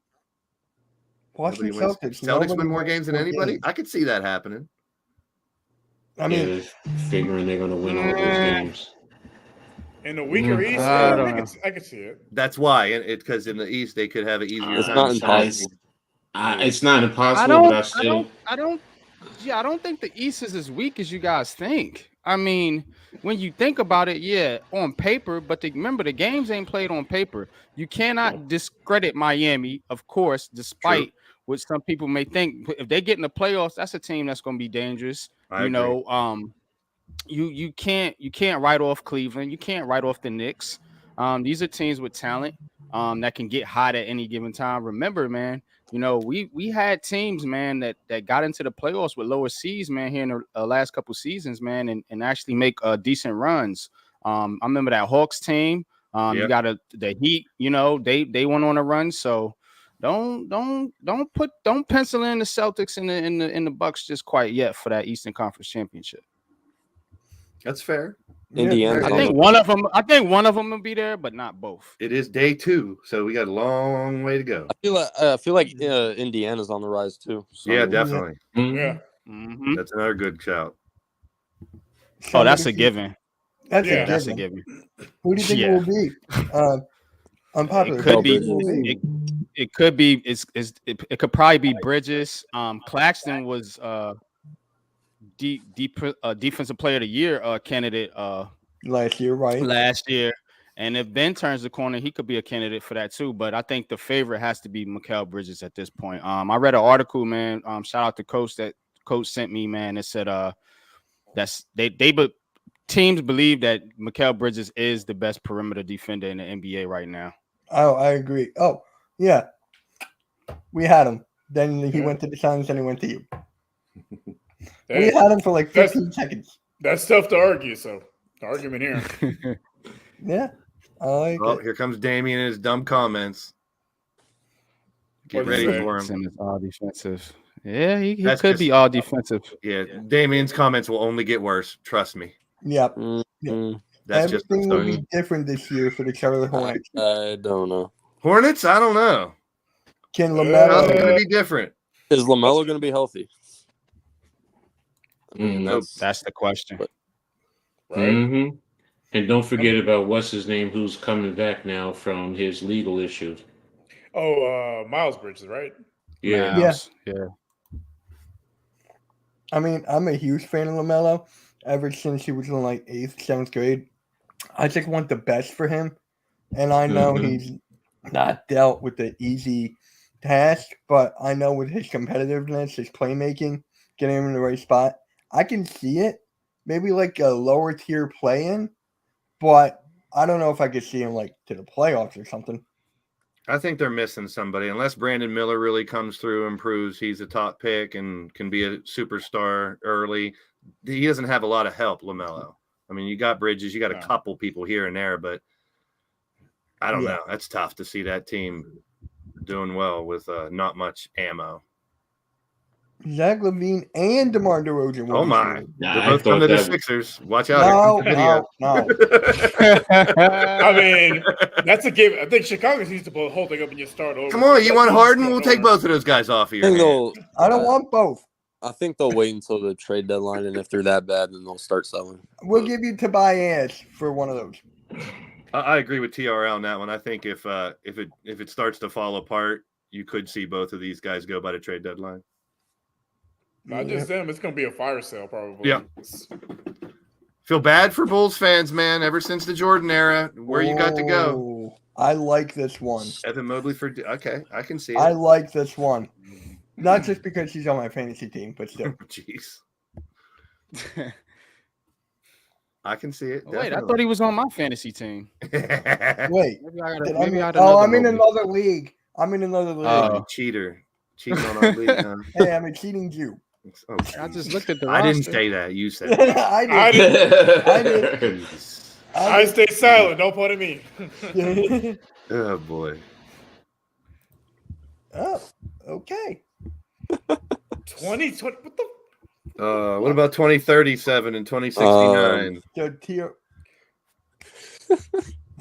Boston Celtics. Celtics win more games than anybody? I could see that happening. I mean, figuring they're going to win all those games. In the weaker East, I could see it. That's why, because in the East they could have an easier It's time. not impossible. It's not impossible, but I don't think the East is as weak as you guys think. I mean, when you think about it, on paper, but remember the games ain't played on paper. You cannot discredit Miami, of course, despite what some people may think. If they get in the playoffs, that's a team that's going to be dangerous. you can't write off Cleveland. You can't write off the Knicks. These are teams with talent that can get hot at any given time. Remember, man, we had teams, man, that got into the playoffs with lower seeds, man, here in the last couple seasons, man, and actually make decent runs. I remember that Hawks team. You got the Heat. They went on a run. So don't pencil in the Celtics in the Bucks just quite yet for that Eastern Conference Championship. That's fair. Indiana. I think one of them will be there, but not both. It is day 2, so we got a long way to go. I feel like Indiana's on the rise too. So. Yeah, definitely. Yeah. Mm-hmm. That's another good shout. Oh, that's a given. That's a a given. given. Who do you think it will be? Unpopular. It could be. It It could be. It could probably be Bridges. Claxton was defensive player of the year candidate last year, right? Last year, and if Ben turns the corner, he could be a candidate for that too. But I think the favorite has to be Mikal Bridges at this point. I read an article, man. Shout out to Coach that Coach sent me, man. It said teams believe that Mikal Bridges is the best perimeter defender in the NBA right now. Oh, I agree. Oh, yeah. We had him. Then he went to the Suns, then he went to you. We had him for like 15 seconds. That's tough to argue, so the argument here. Yeah. I like it. Here comes Damian and his dumb comments. Get ready for him. It's all defensive. Yeah, he That's could just- be all defensive. Yeah, Damian's comments will only get worse. Trust me. Yep. That's just the Everything will start. be different this year for the Charlotte Hornets. I don't know. Hornets? I don't know. Can How's it LaMelo? going to be different? Is LaMelo going to be healthy? I mean, That's the question. Mm-hmm. And don't forget about what's his name, who's coming back now from his legal issues. Oh, Miles Bridges, right? Yeah. Miles, yeah. I mean, I'm a huge fan of LaMelo ever since he was in like 8th, 7th grade. I just want the best for him. And I know he's not dealt with the easy task, but I know with his competitiveness, his playmaking, getting him in the right spot, I can see it. Maybe like a lower tier play-in, but I don't know if I could see him like to the playoffs or something. I think they're missing somebody. Unless Brandon Miller really comes through and proves he's a top pick and can be a superstar early. He doesn't have a lot of help, LaMelo. I mean, you got Bridges, you got a couple people here and there, but I don't know. That's tough to see that team doing well with not much ammo. Zach LaVine and DeMar DeRozan. Oh my! Nah, They're I both thought coming to the that- Sixers. Watch out! No. I mean, that's a game. I think Chicago needs to pull the whole thing up and just start over. Come on, you want Harden? We'll take both of those guys off of your hands. I don't want both. I think they'll wait until the trade deadline, and if they're that bad, then they'll start selling. We'll give you Tobias for one of those. I agree with TRL on that one. I think if it starts to fall apart, you could see both of these guys go by the trade deadline. Not just them. It's going to be a fire sale, probably. Yeah. Feel bad for Bulls fans, man. Ever since the Jordan era, where you got to go. I like this one. Evan Mobley for okay, I can see it. I like this one. Not just because he's on my fantasy team, but still. Jeez. I can see it. Wait, I thought he was on my fantasy team. Wait. Maybe I I'm in another league. I'm in another league. Cheater. Cheating on our league. Huh? Hey, I'm a cheating Jew. Oh, I just looked at the I didn't roster. say that. You said it. I did. I did. I stay silent. Don't point at me. Oh boy. Oh, okay. 2020. What the? What about 2037 and 2069? So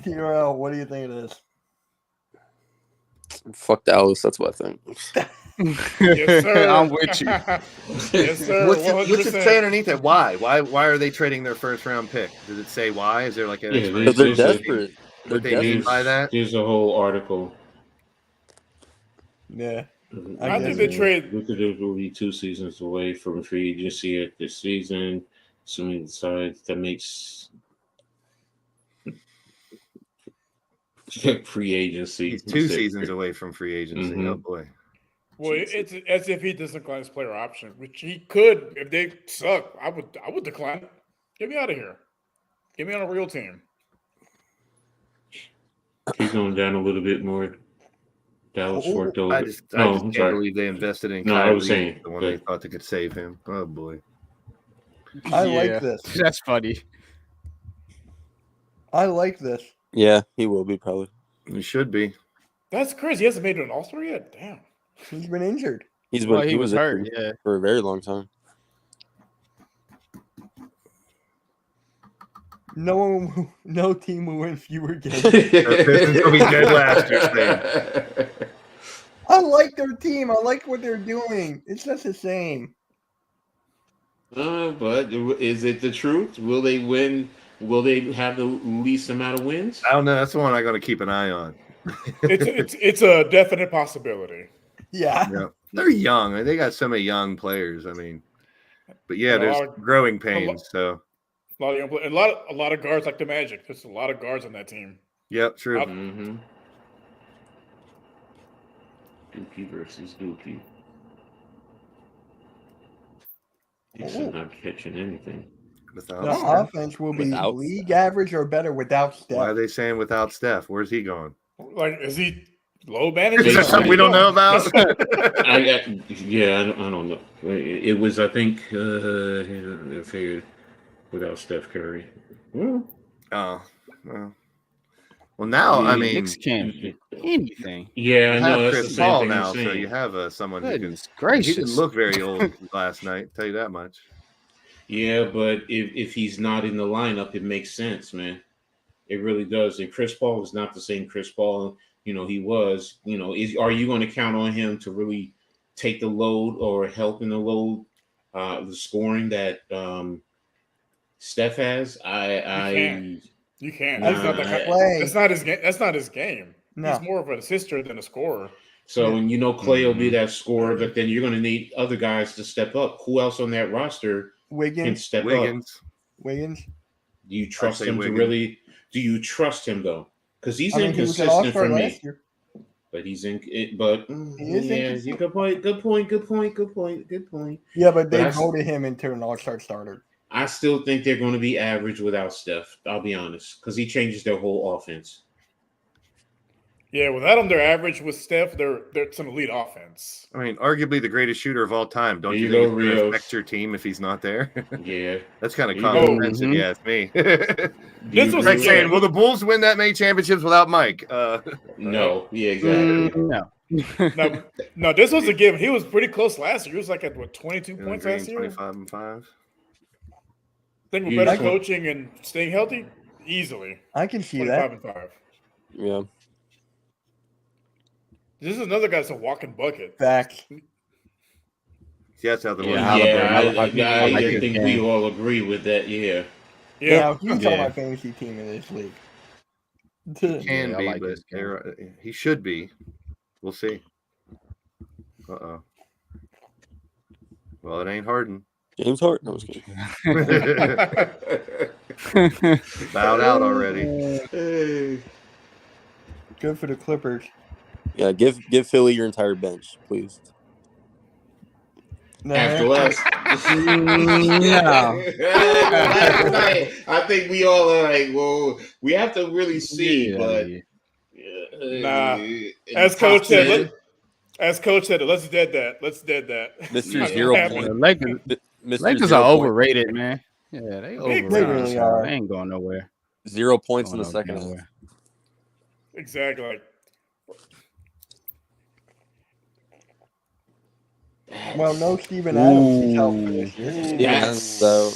TRL, what do you think it is? Fuck Dallas. That's what I think. Yes, sir. I'm with you. Yes, sir. What's it 100%. say underneath it? Why? Why are they trading their first round pick? Does it say why? Is there like a Yeah, Because they're There's a- desperate. what they mean by that? There's a whole article. Yeah. I think they trade. Lucrative will be 2 seasons away from free agency at this season, assuming the side that makes free agency. He's 2 seasons away from free agency. Mhm. Oh boy. Well, it's as if he doesn't decline his player option, which he could if they suck. I would decline. Get me out of here. Get me on a real team. Keep going down a little bit more. Dallas Fort Dole. I just can't believe they invested in Kyrie, I was saying the one they thought they could save him. Oh boy. I like this. That's funny. I like this. Yeah, he will be probably. He should be. That's crazy. He hasn't made an All-Star yet? Damn. He's been injured. He's been He was hurt, injured yeah. for a very long time. No team will win fewer games. He'll be dead last year, Stan. I like their team. I like what they're doing. It's just the same. But is it the truth? Will they win? Will they have the least amount of wins? I don't know. That's the one I got to keep an eye on. It's a definite possibility. Yeah. Yeah. They're young. They got so many young players. I mean, but yeah, there's growing pains. So A lot of young players, a lot of guards like the Magic. There's a lot of guards on that team. yep, true. Mm-hmm. Dookie versus Dookie. He's not catching anything. Without The Steph. offense will be Without league average or better without Why are Steph. they saying without Steph? Where's he going? Like, is he low managed? Is there something we don't know about? I don't know. It was, I think, I figured without Steph Curry. Oh, well, now I mean, Knicks can't do anything. Yeah, I you know. have That's the Chris same Paul thing now, I'm so saying. you have someone who can. Goodness He gracious. didn't look very old last night. Tell you that much. Yeah, but if he's not in the lineup, it makes sense, man. It really does. And Chris Paul is not the same Chris Paul, he was. Are you going to count on him to really take the load or help in the load, the scoring that Steph has? You can't. Nah, That's not that Clay. That's not his game. That's not his game. No. He's more of an assister than a scorer. So, and Clay will be that scorer, but then you're going to need other guys to step up. Who else on that roster can Wiggins. step up? Wiggins. Do you trust say him Wiggins. to really? Do you trust him though? Because he's I mean, he was an inconsistent all-star for me. last year. But he's in it. But He is inconsistent. good point. Good point. Good point. Good point. Good point. Yeah, but they But I- voted him into an all-star starter. I still think they're going to be average without Steph. I'll be honest, because he changes their whole offense. Yeah, without him, they're average. With Steph, it's an elite offense. I mean, arguably the greatest shooter of all time. Don't There you you think go, it's going to Rios. affect your team if he's not there? Yeah. That's kind of There you common go. sense if you ask me. This was Like saying, will the Bulls win that many championships without Mike? No. Yeah. Exactly. No. No, this was a given. He was pretty close last year. He was like at 22 points last year. 25 and 5. I think with You better just- coaching and staying healthy, easily I can see 25 that. and 5. Yeah. This is another guy's a walking bucket. Facts. See, that's how the Yeah, Bulls- I like his think game. we all agree with that. Yeah. Yeah, He's on Yeah. my fantasy team in this league. can Yeah, I be, like but his game. he should be. We'll see. Well, it ain't Harden. James Harden. I was kidding. Bowed out already. Good for the Clippers. Yeah, give Philly your entire bench, please. No, After last. No. I think we all are like, well, we have to really see, but Nah. As coach said, let's dead that. Let's dead that. Mr. Not 0 happening. point. Lakers, Mr. Lakers 0 are point. overrated, man. Yeah, they overrated. They really so are. They ain't going nowhere. 0 points in Going the second half. nowhere. Exactly. Like, well, no Steven Adams. He's out for this year. Yes. So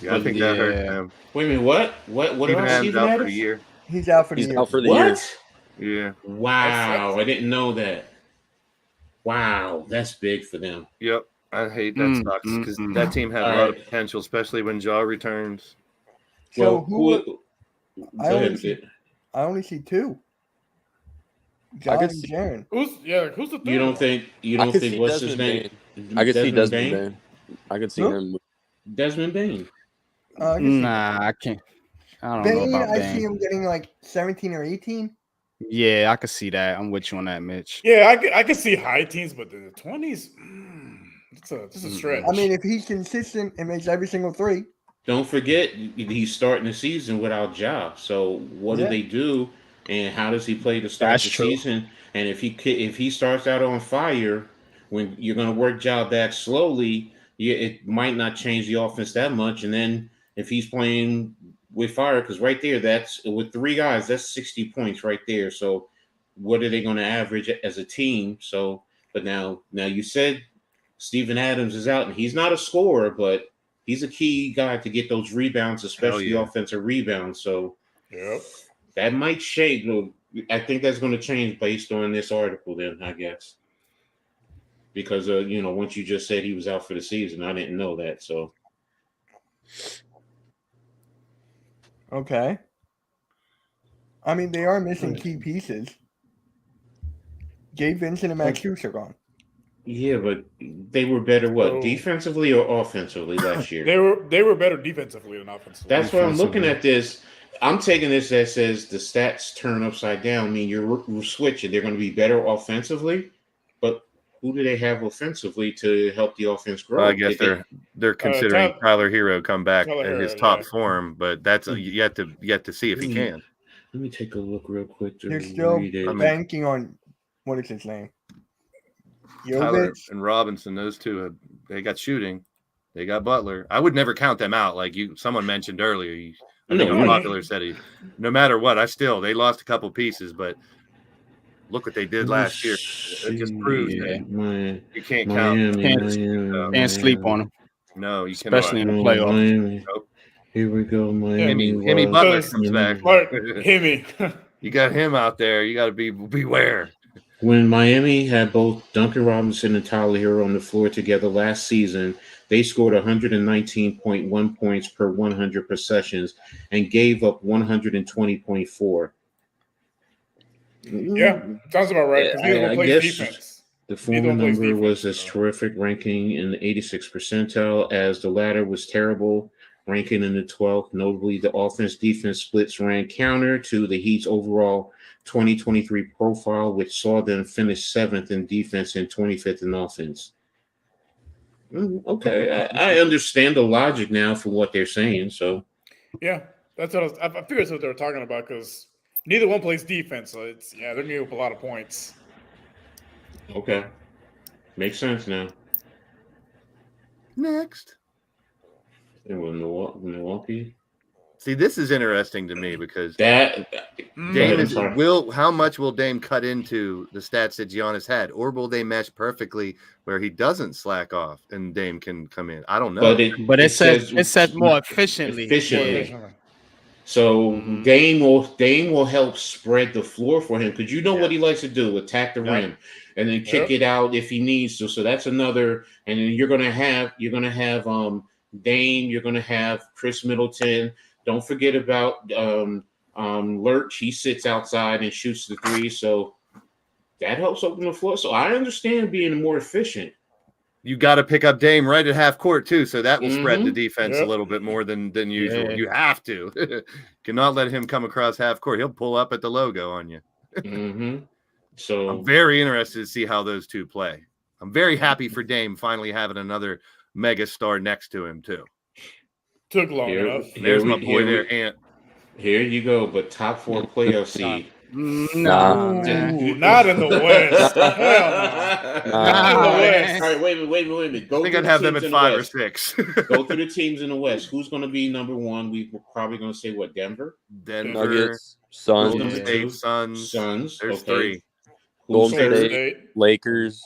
Yeah, I think that hurt Yeah. them. Wait a minute, what? What Steven about Adams Steven out for Adams? the year. He's out for the he's year. out for the year. What? Yeah. Wow, I didn't know that. Wow, that's big for them. Yep. I hate that sucks because that team had a lot of potential, especially when Ja returns. So Well, who? Go I ahead, only see, Sid. I only see two. I John could and see- Jaren. who's the third? You don't think I could see what's his Desmond name? Bain. I could see Desmond Bain. I could see Who? him. Desmond Bain. I can see Nah, I can't. I don't Bain, know about I Bain. see him getting like 17 or 18. Yeah, I could see that. I'm with you on that, Mitch. Yeah, I could see high teens, but the 20s, it's a stretch. I mean, if he's consistent and makes every single three, don't forget he's starting the season without Ja. So what do they do, and how does he play to start the season? And if he starts out on fire, when you're going to work Ja back slowly, it might not change the offense that much. And then if he's playing with fire, because right there, that's with 3 guys, that's 60 points right there. So what are they going to average as a team? So, but now you said Steven Adams is out, and he's not a scorer, but he's a key guy to get those rebounds, especially offensive rebounds. So that might shape. I think that's going to change based on this article then, I guess. Because, once you just said he was out for the season, I didn't know that. So. Okay. I mean, they are missing key pieces. Gabe Vincent and Max Strus are gone. Yeah, but they were better defensively or offensively last year? They were better defensively than offensively. That's why I'm looking at this. I'm taking this that says the stats turn upside down. I mean, you're switching. They're going to be better offensively, but who do they have offensively to help the offense grow? Well, I guess they're considering Tyler Hero come back at his top form, but that's yet to see if he can. Let me take a look real quick. They're still banking on what is his name? Tyler and Robinson, those two, they got shooting. They got Butler. I would never count them out. Like someone mentioned earlier. I think Popular said no matter what, they lost a couple pieces, but look what they did last year. It just proves that you can't count. Can't sleep on them. No, you can't. Especially in the playoffs. Nope. Here we go, Miami. Himmy Butler comes back. Himmy. You got him out there. You got to beware. When Miami had both Duncan Robinson and Tyler Hero on the floor together last season, they scored 119.1 points per 100 possessions and gave up 120.4. Yeah, sounds about right. I guess defense. The former number was a terrific ranking in the 86th percentile, as the latter was terrible, ranking in the 12th. Notably, the offense-defense splits ran counter to the Heat's overall 2023 profile, which saw them finish 7th in defense and 25th in offense. Okay, I understand the logic now for what they're saying. So, yeah, that's what I figured that's what they were talking about, because neither one plays defense. So they're going to give up a lot of points. Okay, makes sense now. Next, it was Milwaukee. See, this is interesting to me because Dame how much will Dame cut into the stats that Giannis had, or will they mesh perfectly where he doesn't slack off and Dame can come in? I don't know. But it says more efficiently. So Dame will help spread the floor for him, because what he likes to do: attack the rim and then kick it out if he needs to. So that's another. And then you're gonna have Dame. You're gonna have Chris Middleton. Don't forget about Lurch. He sits outside and shoots the 3, so that helps open the floor. So I understand being more efficient. You got to pick up Dame right at half court too, so that will spread the defense a little bit more than usual. Yeah. You have to. Cannot let him come across half court. He'll pull up at the logo on you. So I'm very interested to see how those two play. I'm very happy for Dame finally having another mega star next to him too. Took long enough. There's my boy there, Ant. Here you go, but top 4 playoff seed. Nah, not in the West. Hell no. Not in the West. All right, wait a minute. I think I'd have them at 5 or 6. Go through the teams in the West. Who's going to be number 1? We're probably going to say what? Denver, Nuggets, Suns, Golden State, Suns. There's 3. Golden State, Lakers.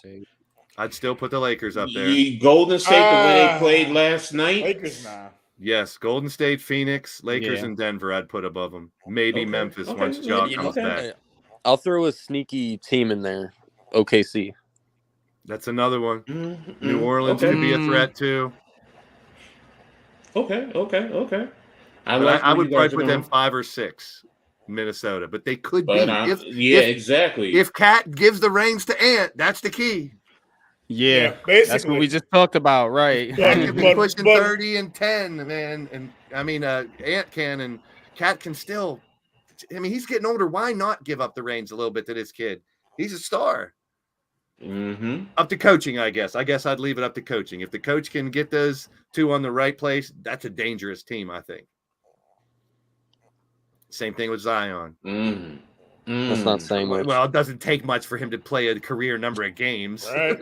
I'd still put the Lakers up there. Golden State, the way they played last night. Lakers, nah. Yes, Golden State, Phoenix, Lakers, and Denver I'd put above them. Maybe Memphis once Ja comes back. I'll throw a sneaky team in there, OKC. That's another one. New Orleans could be a threat too. Okay. I would probably put them 5 or 6, Minnesota, but they could be. Exactly. If Cat gives the reins to Ant, that's the key. Yeah, basically. That's what we just talked about, right? Yeah, could be pushing 30 and 10, man. And I mean, Ant can, and Cat can still. I mean, he's getting older. Why not give up the reins a little bit to this kid? He's a star. Up to coaching, I guess. I guess I'd leave it up to coaching. If the coach can get those two on the right place, that's a dangerous team, I think. Same thing with Zion. That's not saying much. Well, it doesn't take much for him to play a career number of games. Right.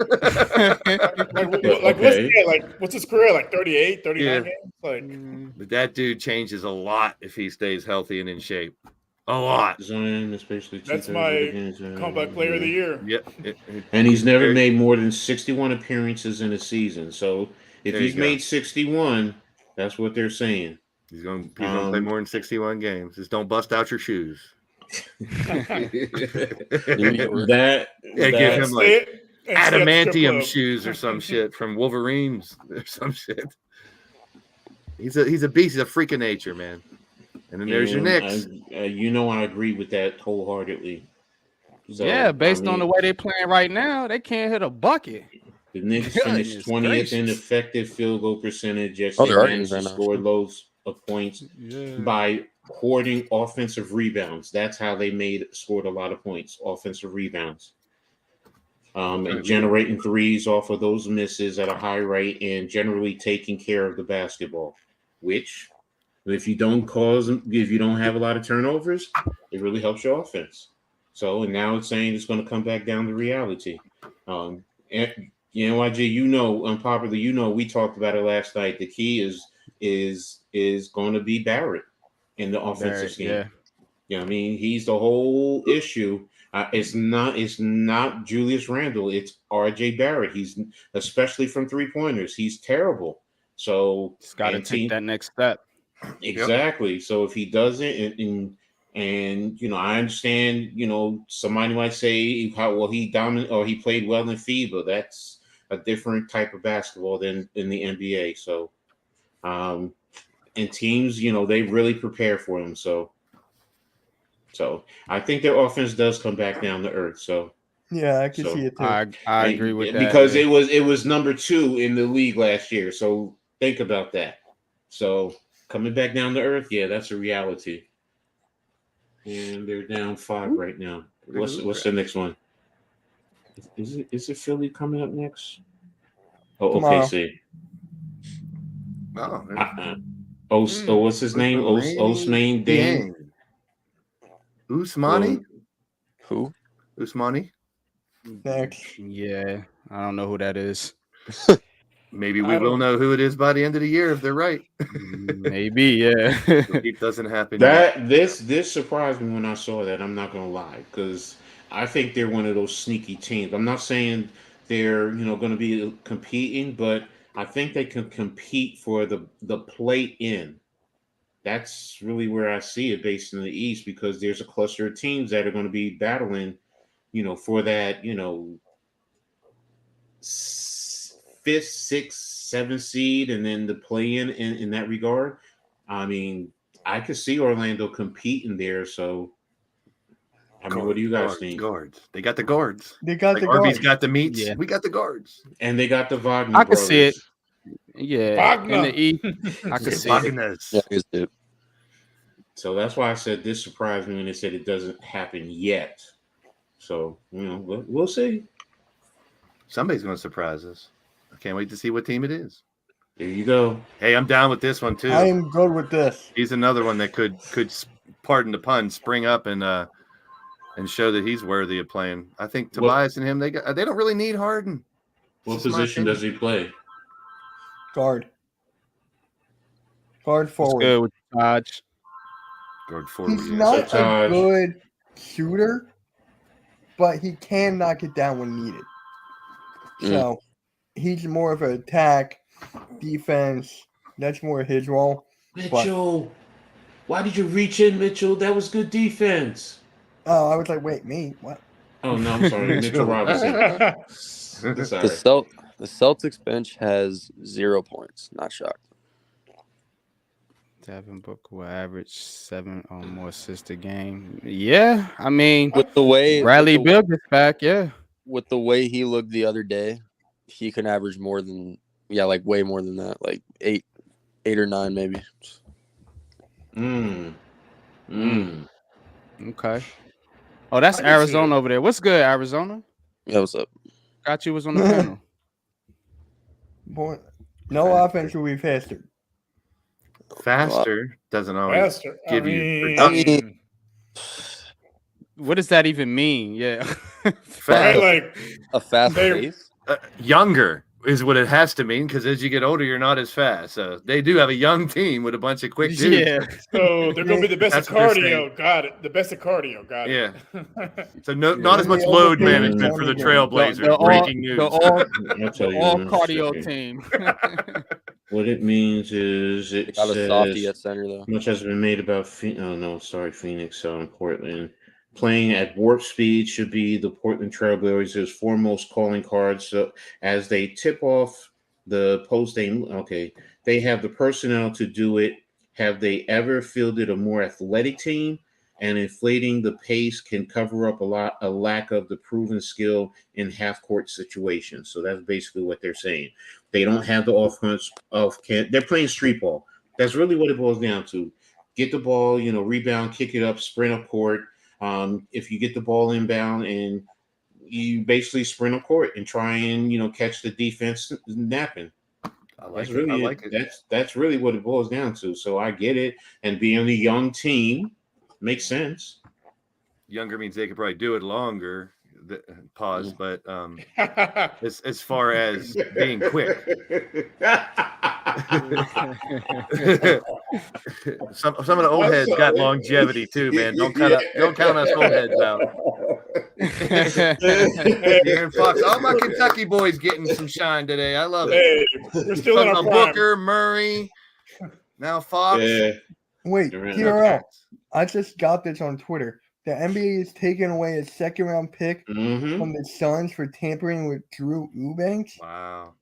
What's his career? Like 38, 39 games? Like, But that dude changes a lot if he stays healthy and in shape. A lot. Zion, especially that's my comeback player of the year. Yep. And he's never made more than 61 appearances in a season. So if he's made 61, that's what they're saying. He's going to play more than 61 games. Just don't bust out your shoes. Give him like adamantium shoes or some shit from Wolverines or some shit. He's a beast. He's a freak of nature, man. And then there's your Knicks. I agree with that wholehearedly. So, based on the way they're playing right now, they can't hit a bucket. The Knicks finished 20th in effective field goal percentage. Yes, they managed to score loads of points by hoarding offensive rebounds. That's how they scored a lot of points, offensive rebounds. And generating threes off of those misses at a high rate and generally taking care of the basketball, which if you don't have a lot of turnovers, it really helps your offense. So, and now it's saying it's going to come back down to reality. And YG, unpopular, we talked about it last night. The key is going to be Barrett in the offensive scheme. Yeah. He's the whole issue. It's not Julius Randle. It's RJ Barrett. He's especially from 3-pointers. He's terrible. So he's got to take that next step. Exactly. Yep. So if he doesn't, and I understand, somebody might say how well he dominated or he played well in FIBA. That's a different type of basketball than in the NBA. So, and teams, they really prepare for him. So I think their offense does come back down to earth. So yeah, I can see it too. I agree with that because it was number 2 in the league last year. So think about that. So coming back down to earth, that's a reality. And they're down 5 right now. What's the next one? Is it Philly coming up next? Oh, OKC. What's his name? Ousmane Dieng. Usmani? Who? Usmani? Next. Yeah, I don't know who that is. Maybe we will know who it is by the end of the year if they're right. Maybe, yeah. It doesn't happen. This surprised me when I saw that. I'm not gonna lie, because I think they're one of those sneaky teams. I'm not saying they're going to be competing, but I think they can compete for the play-in. That's really where I see it based in the East, because there's a cluster of teams that are going to be battling, for that, 5th, 6th, 7th seed, and then the play-in in that regard. I could see Orlando competing there. So, what do you guys think? Guards. They got the guards. They got the guards. Arby's got the meats. Yeah. We got the guards. And they got the Wagner I can brothers. see it. Yeah. Wagner. In the East, I can see it. Yeah, so that's why I said this surprised me when they said it doesn't happen yet. So, we'll see. Somebody's going to surprise us. I can't wait to see what team it is. There you go. Hey, I'm down with this one too. I am good with this. He's another one that could, pardon the pun, spring up and show that he's worthy of playing. I think Tobias and him, they don't really need Harden. What position does he play? Guard forward. Good with Taj. Guard forward. He's not a good shooter, but he can knock it down when needed. So he's more of an attack, defense. That's more his role. Mitchell, why did you reach in, Mitchell? That was good defense. Oh, I was like, wait, me? What? Oh, no, I'm sorry. Mitchell Robinson. Sorry. The Celtics bench has 0 points. Not shocked. Devin Booker will average 7 or more assists a game. Yeah, with the way Bradley Beal gets back, with the way he looked the other day, he can average more than way more than that, like 8 or 9 maybe. Okay. Oh, that's Arizona over there. What's good, Arizona? Yeah, what's up? Got you was on the panel. Boy, no offense will be faster. Faster doesn't always Faster. give you I mean, what does that even mean? Yeah. Right, like A fast they- pace. younger is what it has to mean, because as you get older, you're not as fast. So they do have a young team with a bunch of quick dudes. Yeah. so they're gonna be the best That's at what they're cardio. Got it. The best at cardio. Got it. Yeah. So not as much Yeah, load yeah, management for the yeah. Trailblazers. Breaking news. I'll tell you all in a cardio second. team. What it means is They it got a softy says at center though. much has been made about Phoenix, Portland. Playing at warp speed should be the Portland Trailblazers' foremost calling card. So as they tip off the post-game, they have the personnel to do it. Have they ever fielded a more athletic team? And inflating the pace can cover up a lack of the proven skill in half-court situations. So that's basically what they're saying. They don't have the offense they're playing street ball. That's really what it boils down to. Get the ball, rebound, kick it up, sprint up court. If you get the ball inbound and you basically sprint up court and try and catch the defense napping. That's really what it boils down to. So I get it, and being a young team makes sense. Younger means they could probably do it longer. Pause, but as far as being quick, some of the old heads got longevity too, man. Don't count us old heads out. Aaron Fox, all my Kentucky boys getting some shine today. I love it. Hey, we're still in our prime. Booker, Murray, now Fox. Yeah. Wait, Durant. TRL. I just got this on Twitter. The NBA is taking away a second-round pick from the Suns for tampering with Drew Eubanks. Wow.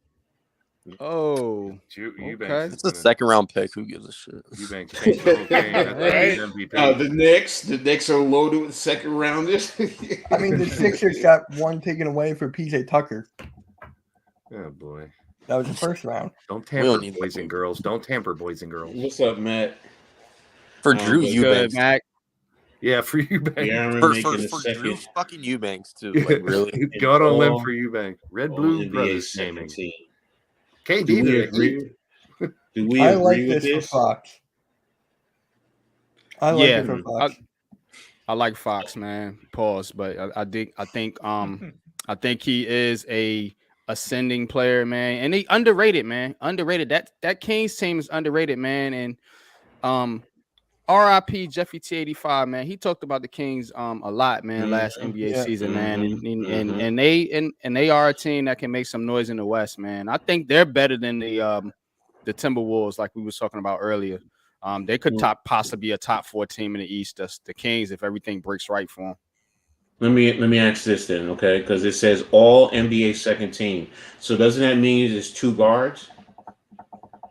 Oh, Eubanks. It's a second round pick. Who gives a shit? Eubanks changed the whole game. Right? MVP. The Knicks are loaded with second rounders. I mean, the Sixers got one taken away for PJ Tucker. Oh boy. That was the first round. Don't tamper, boys and girls. Don't tamper, boys and girls. What's up, Matt? For Drew good, Eubanks. Mac. Yeah, for Eubanks. For Drew fucking Eubanks too. Like really. Got on limb for Eubanks. Red Blue NBA Brothers second naming. team. KD Do we to the agree? Heat. Do we I like agree with this for this? Fox. I like Yeah. it for Fox. I like Fox, man. Pause, but I think he is a ascending player, man, and he underrated, man. Underrated. That Kings team is underrated, man. And RIP Jeffy T85, man. He talked about the Kings a lot, man, last NBA season, man. And they are a team that can make some noise in the West, man. I think they're better than the Timberwolves, like we was talking about earlier. They could possibly be a top 4 team in the East. That's the Kings if everything breaks right for them. Let me ask this then, okay? Because it says all NBA second team. So doesn't that mean it's 2 guards?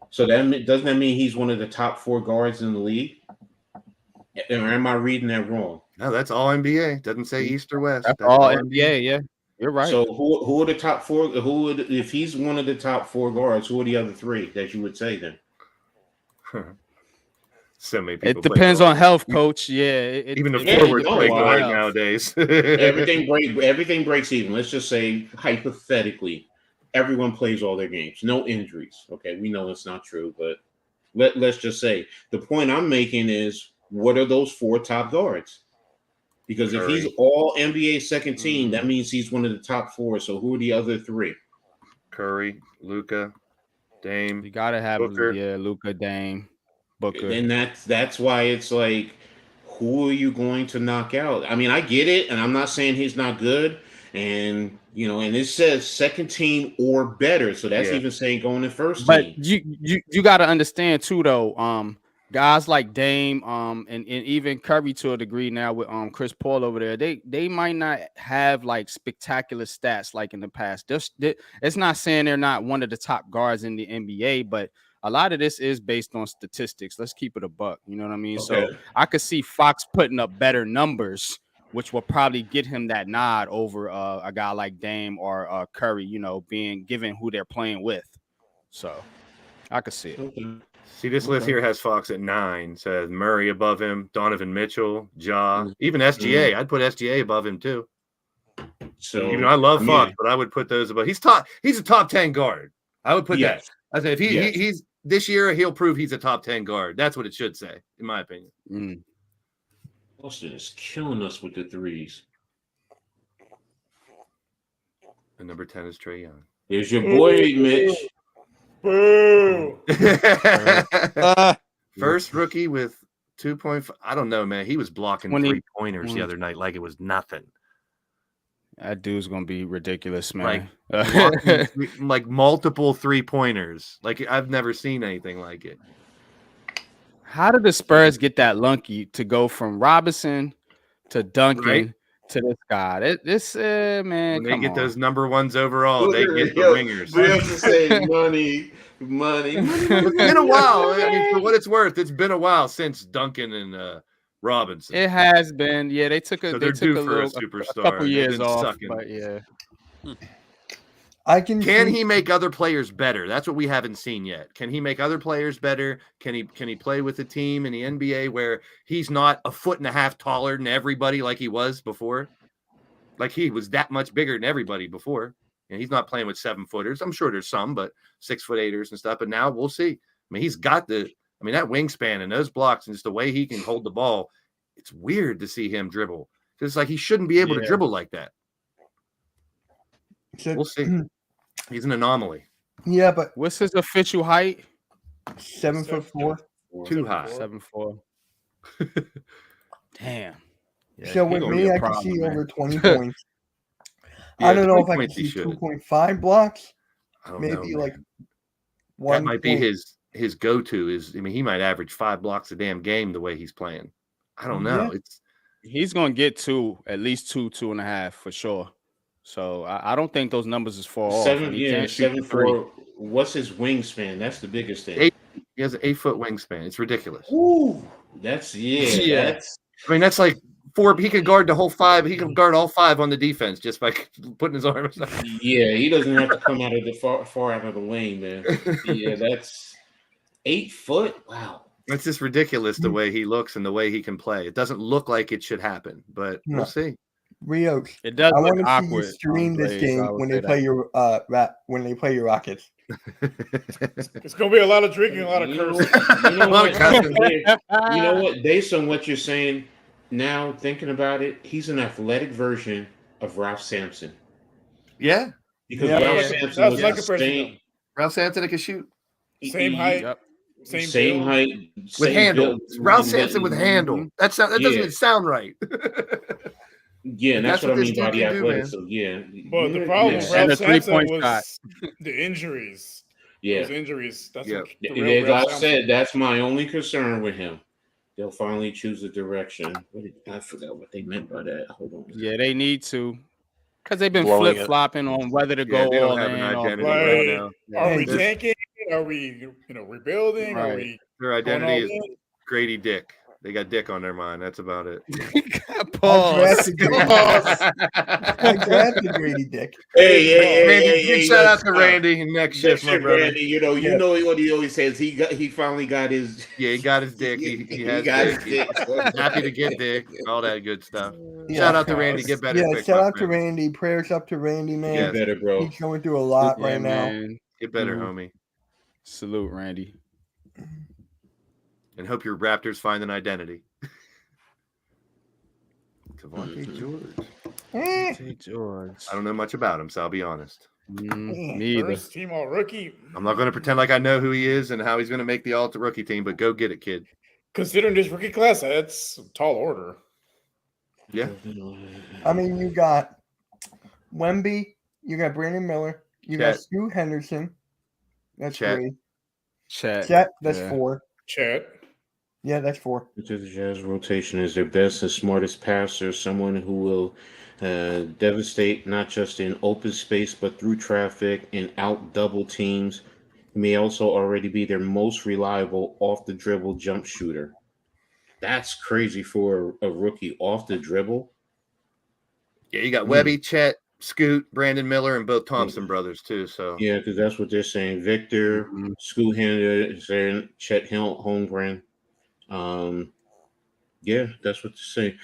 So doesn't that mean he's one of the top 4 guards in the league? Or am I reading that wrong? No, that's all NBA. Doesn't say East or West. That's all NBA, yeah. You're right. So who are the top 4? If he's one of the top 4 guards, who are the other 3 that you would say then? So many people. It depends on health, coach. Yeah, even the Yeah, forwards you know play why. guard nowadays. everything breaks even. Let's just say hypothetically, everyone plays all their games, no injuries. Okay, we know it's not true, but let's just say the point I'm making is, what are those 4 top guards? Because if he's all NBA second team, that means he's one of the top 4. So who are the other 3? Curry, Luka, Dame. You gotta have Booker. Luka, Dame, Booker. And that's why it's like, who are you going to knock out? I mean, I get it, and I'm not saying he's not good, and and it says second team or better, so that's even saying going to first but team. you got to understand too, though. Guys like Dame, and even Curry to a degree now with Chris Paul over there, they might not have like spectacular stats like in the past. It's not saying they're not one of the top guards in the NBA, but a lot of this is based on statistics. Let's keep it a buck. You know what I mean? Okay. So I could see Fox putting up better numbers, which will probably get him that nod over a guy like Dame or Curry, being given who they're playing with. So I could see it. Okay. See, this list here has Fox at 9. Says Murray above him, Donovan Mitchell, Ja, even SGA. I'd put SGA above him too. So Even I love Fox, but I would put those above. He's a top 10 guard. I would put that. I say if he's this year, he'll prove he's a top 10 guard. That's what it should say, in my opinion. Austin is killing us with the threes. And number 10 is Trae Young. Here's your boy, Mitch. Boo! First rookie with 2.5. I don't know, man. He was blocking 3-pointers the other night like it was nothing. That dude's gonna be ridiculous, man. Like multiple 3-pointers. Like I've never seen anything like it. How did the Spurs get that lucky to go from Robinson to Duncan to this guy? This man, when they get those number ones overall, they get the ringers. We have to say money. It's been a while. I mean, for what it's worth, it's been a while since Duncan and Robinson. It has been. Yeah, they took a superstar. A couple years off. But yeah. Can he make other players better? That's what we haven't seen yet. Can he make other players better? Can he play with a team in the NBA where he's not a foot and a half taller than everybody like he was before? Like he was that much bigger than everybody before. And he's not playing with 7-footers. I'm sure there's some, but 6'8" and stuff. But now we'll see. I mean, he's got that wingspan and those blocks and just the way he can hold the ball. It's weird to see him dribble. It's like he shouldn't be able to dribble like that. We'll see. He's an anomaly. Yeah, but what's his official height? 7'4". Too high. 7'4". Damn. Yeah, so with me, I can see over 20 points. I don't know if I can see 2.5 blocks. Maybe like one. That might be his go-to. He might average 5 blocks a damn game the way he's playing. I don't know. Yeah. He's gonna get at least 2.5 for sure. So I don't think those numbers is far off. 7'4". What's his wingspan? That's the biggest thing. He has an 8-foot wingspan. It's ridiculous. Ooh, that's that's like 4. He could guard the whole 5. He can guard all 5 on the defense just by putting his arms up. Yeah, he doesn't have to come out of the far out of the lane, man. Yeah, that's 8 foot. Wow. That's just ridiculous the way he looks and the way he can play. It doesn't look like it should happen, but we'll see. Rio, it does. I want to see you stream this game when they play your Rockets. It's gonna be a lot of drinking, a lot of cursing. You know what? Based on what you're saying now, thinking about it, he's an athletic version of Ralph Sampson. Yeah, because Ralph Sampson was like a same. Ralph Sampson can shoot. Same height. Yep. Same height with handle. Ralph Sampson with handle. That doesn't even sound right. Yeah, and that's what I mean by the athletic. So yeah, but the problem with Ralph Sampson was the injuries. Yeah, those injuries. That's as I said, that's my only concern with him. They'll finally choose a direction. I forgot what they meant by that. Hold on. Yeah, they need to, because they've been flip flopping on whether to go all in. Are we tanking? Are we, rebuilding? Right. Are we? Their identity is Grady Dick. They got Dick on their mind. That's about it. Pause. I drafted Grady Dick. Hey, shout out to Randy. Next shift, my brother. Randy, you know what he always says. He finally got his. Yeah, he got his dick. He got his dick. Happy to get Dick. All that good stuff. Yeah, shout out to Randy. Get better. Yeah, shout out to Randy. Prayers up to Randy, man. Get better, bro. He's going through a lot right now. Get better, homie. Salute, Randy. And hope your Raptors find an identity. Kevontae George. I don't know much about him, so I'll be honest. Me either. First team all rookie. I'm not going to pretend like I know who he is and how he's going to make the all rookie team, but go get it, kid. Considering this rookie class, that's a tall order. Yeah. I mean, you got Wemby, you got Brandon Miller, you got Stu Henderson. That's three. Chet. That's 4. Chet. Yeah, that's 4. The Jazz rotation is their best and smartest passer, someone who will devastate not just in open space but through traffic and out double teams. He may also already be their most reliable off the dribble jump shooter. That's crazy for a rookie off the dribble. Yeah, you got Webby, Chet, Scoot, Brandon Miller, and both Thompson brothers too. So yeah, because that's what they're saying. Victor, Scoot Henderson, Chet Holmgren. Yeah, that's what they're saying.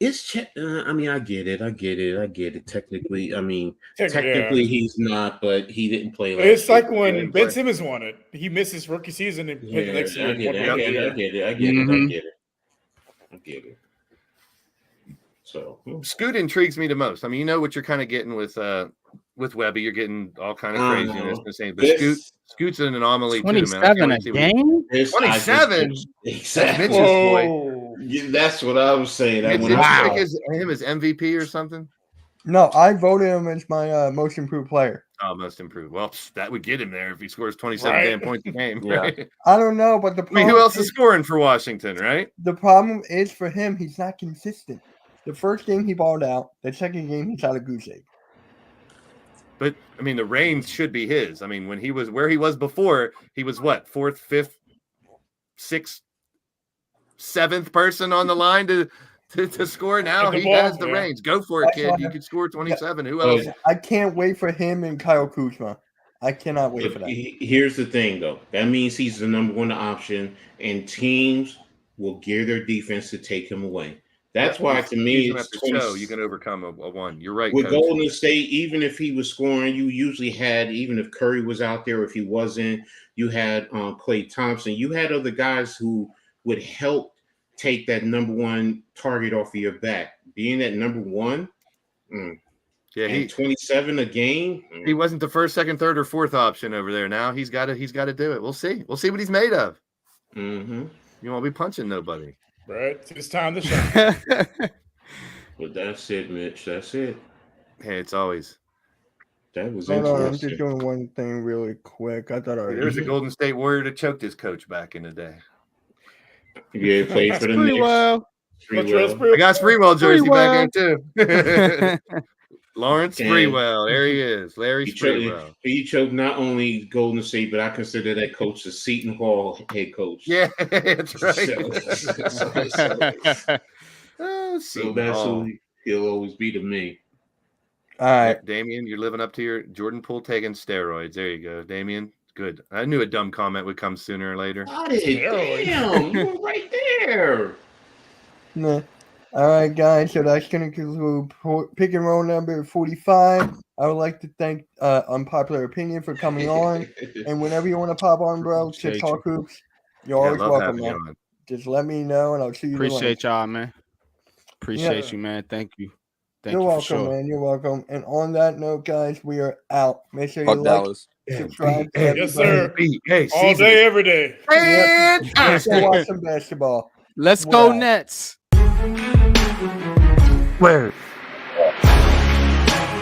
It's I mean, I get it. Technically, I mean, Technically, technically he's not, but he didn't play. It's like when Ben Simmons won it. He missed his rookie season and played the next year. I get it. So Scoot intrigues me the most. I mean, you know what you're kind of getting with Webby. You're getting all kind of craziness and saying, but Scoot's an anomaly too, man. 27 a game? 27? Exactly. That's what I was saying. Did you pick him as MVP or something? No, I voted him as my most improved player. Oh, most improved. Well, that would get him there if he scores 27 damn points a game. Right? I don't know, but the problem who else is scoring for Washington, right? The problem is for him, he's not consistent. The first game he balled out. The second game he shot a goose egg. But I mean, the reins should be his. I mean, when he was where he was before, he was what, 4th, 5th, 6th, 7th person on the line to score. Now he has the reins. Go for it, kid. You could score 27. Who else? I can't wait for him and Kyle Kuzma. I cannot wait for that. Here's the thing, though. That means he's the number one option, and teams will gear their defense to take him away. That's why, to me, it's you can overcome a one. You're right. With Coach. Golden State, even if he was scoring, you usually had, even if Curry was out there, if he wasn't, you had Klay Thompson. You had other guys who would help take that number one target off of your back. Being at number one, he 27 a game. He wasn't the 1st, 2nd, 3rd, or 4th option over there. Now he's got to do it. We'll see. We'll see what he's made of. Mm-hmm. You won't be punching nobody. Right. It's time to shine. But that's it, Mitch. That's it. Hey, it's always. That was Hold interesting. on, I'm just doing one thing really quick. I thought There's a Golden State Warrior that choked his coach back in the day. Yeah, played for the Knicks. Well. I got Sprewell jersey back in too. Lawrence Sprewell. There he is. Larry Sprewell. He choked not only Golden State, but I consider that coach the Seton Hall head coach. Yeah, that's right. So that's who he'll always be to me. All right, Damian, you're living up to your Jordan Poole taking steroids. There you go, Damian. Good. I knew a dumb comment would come sooner or later. Damn, you were right there. Nah. All right, guys. So that's going to conclude pick and roll number 45. I would like to thank Unpopular Opinion for coming on. And whenever you want to pop on, bro, to talk hoops, you're always welcome, man. Just let me know, and I'll see you. Appreciate y'all, man. Appreciate you, man. Thank you. You're welcome, man. You're welcome. And on that note, guys, we are out. Make sure you Dallas. subscribe. Yes, sir. Hey, all day, every day. Let's go watch some basketball. Let's go Nets. Word.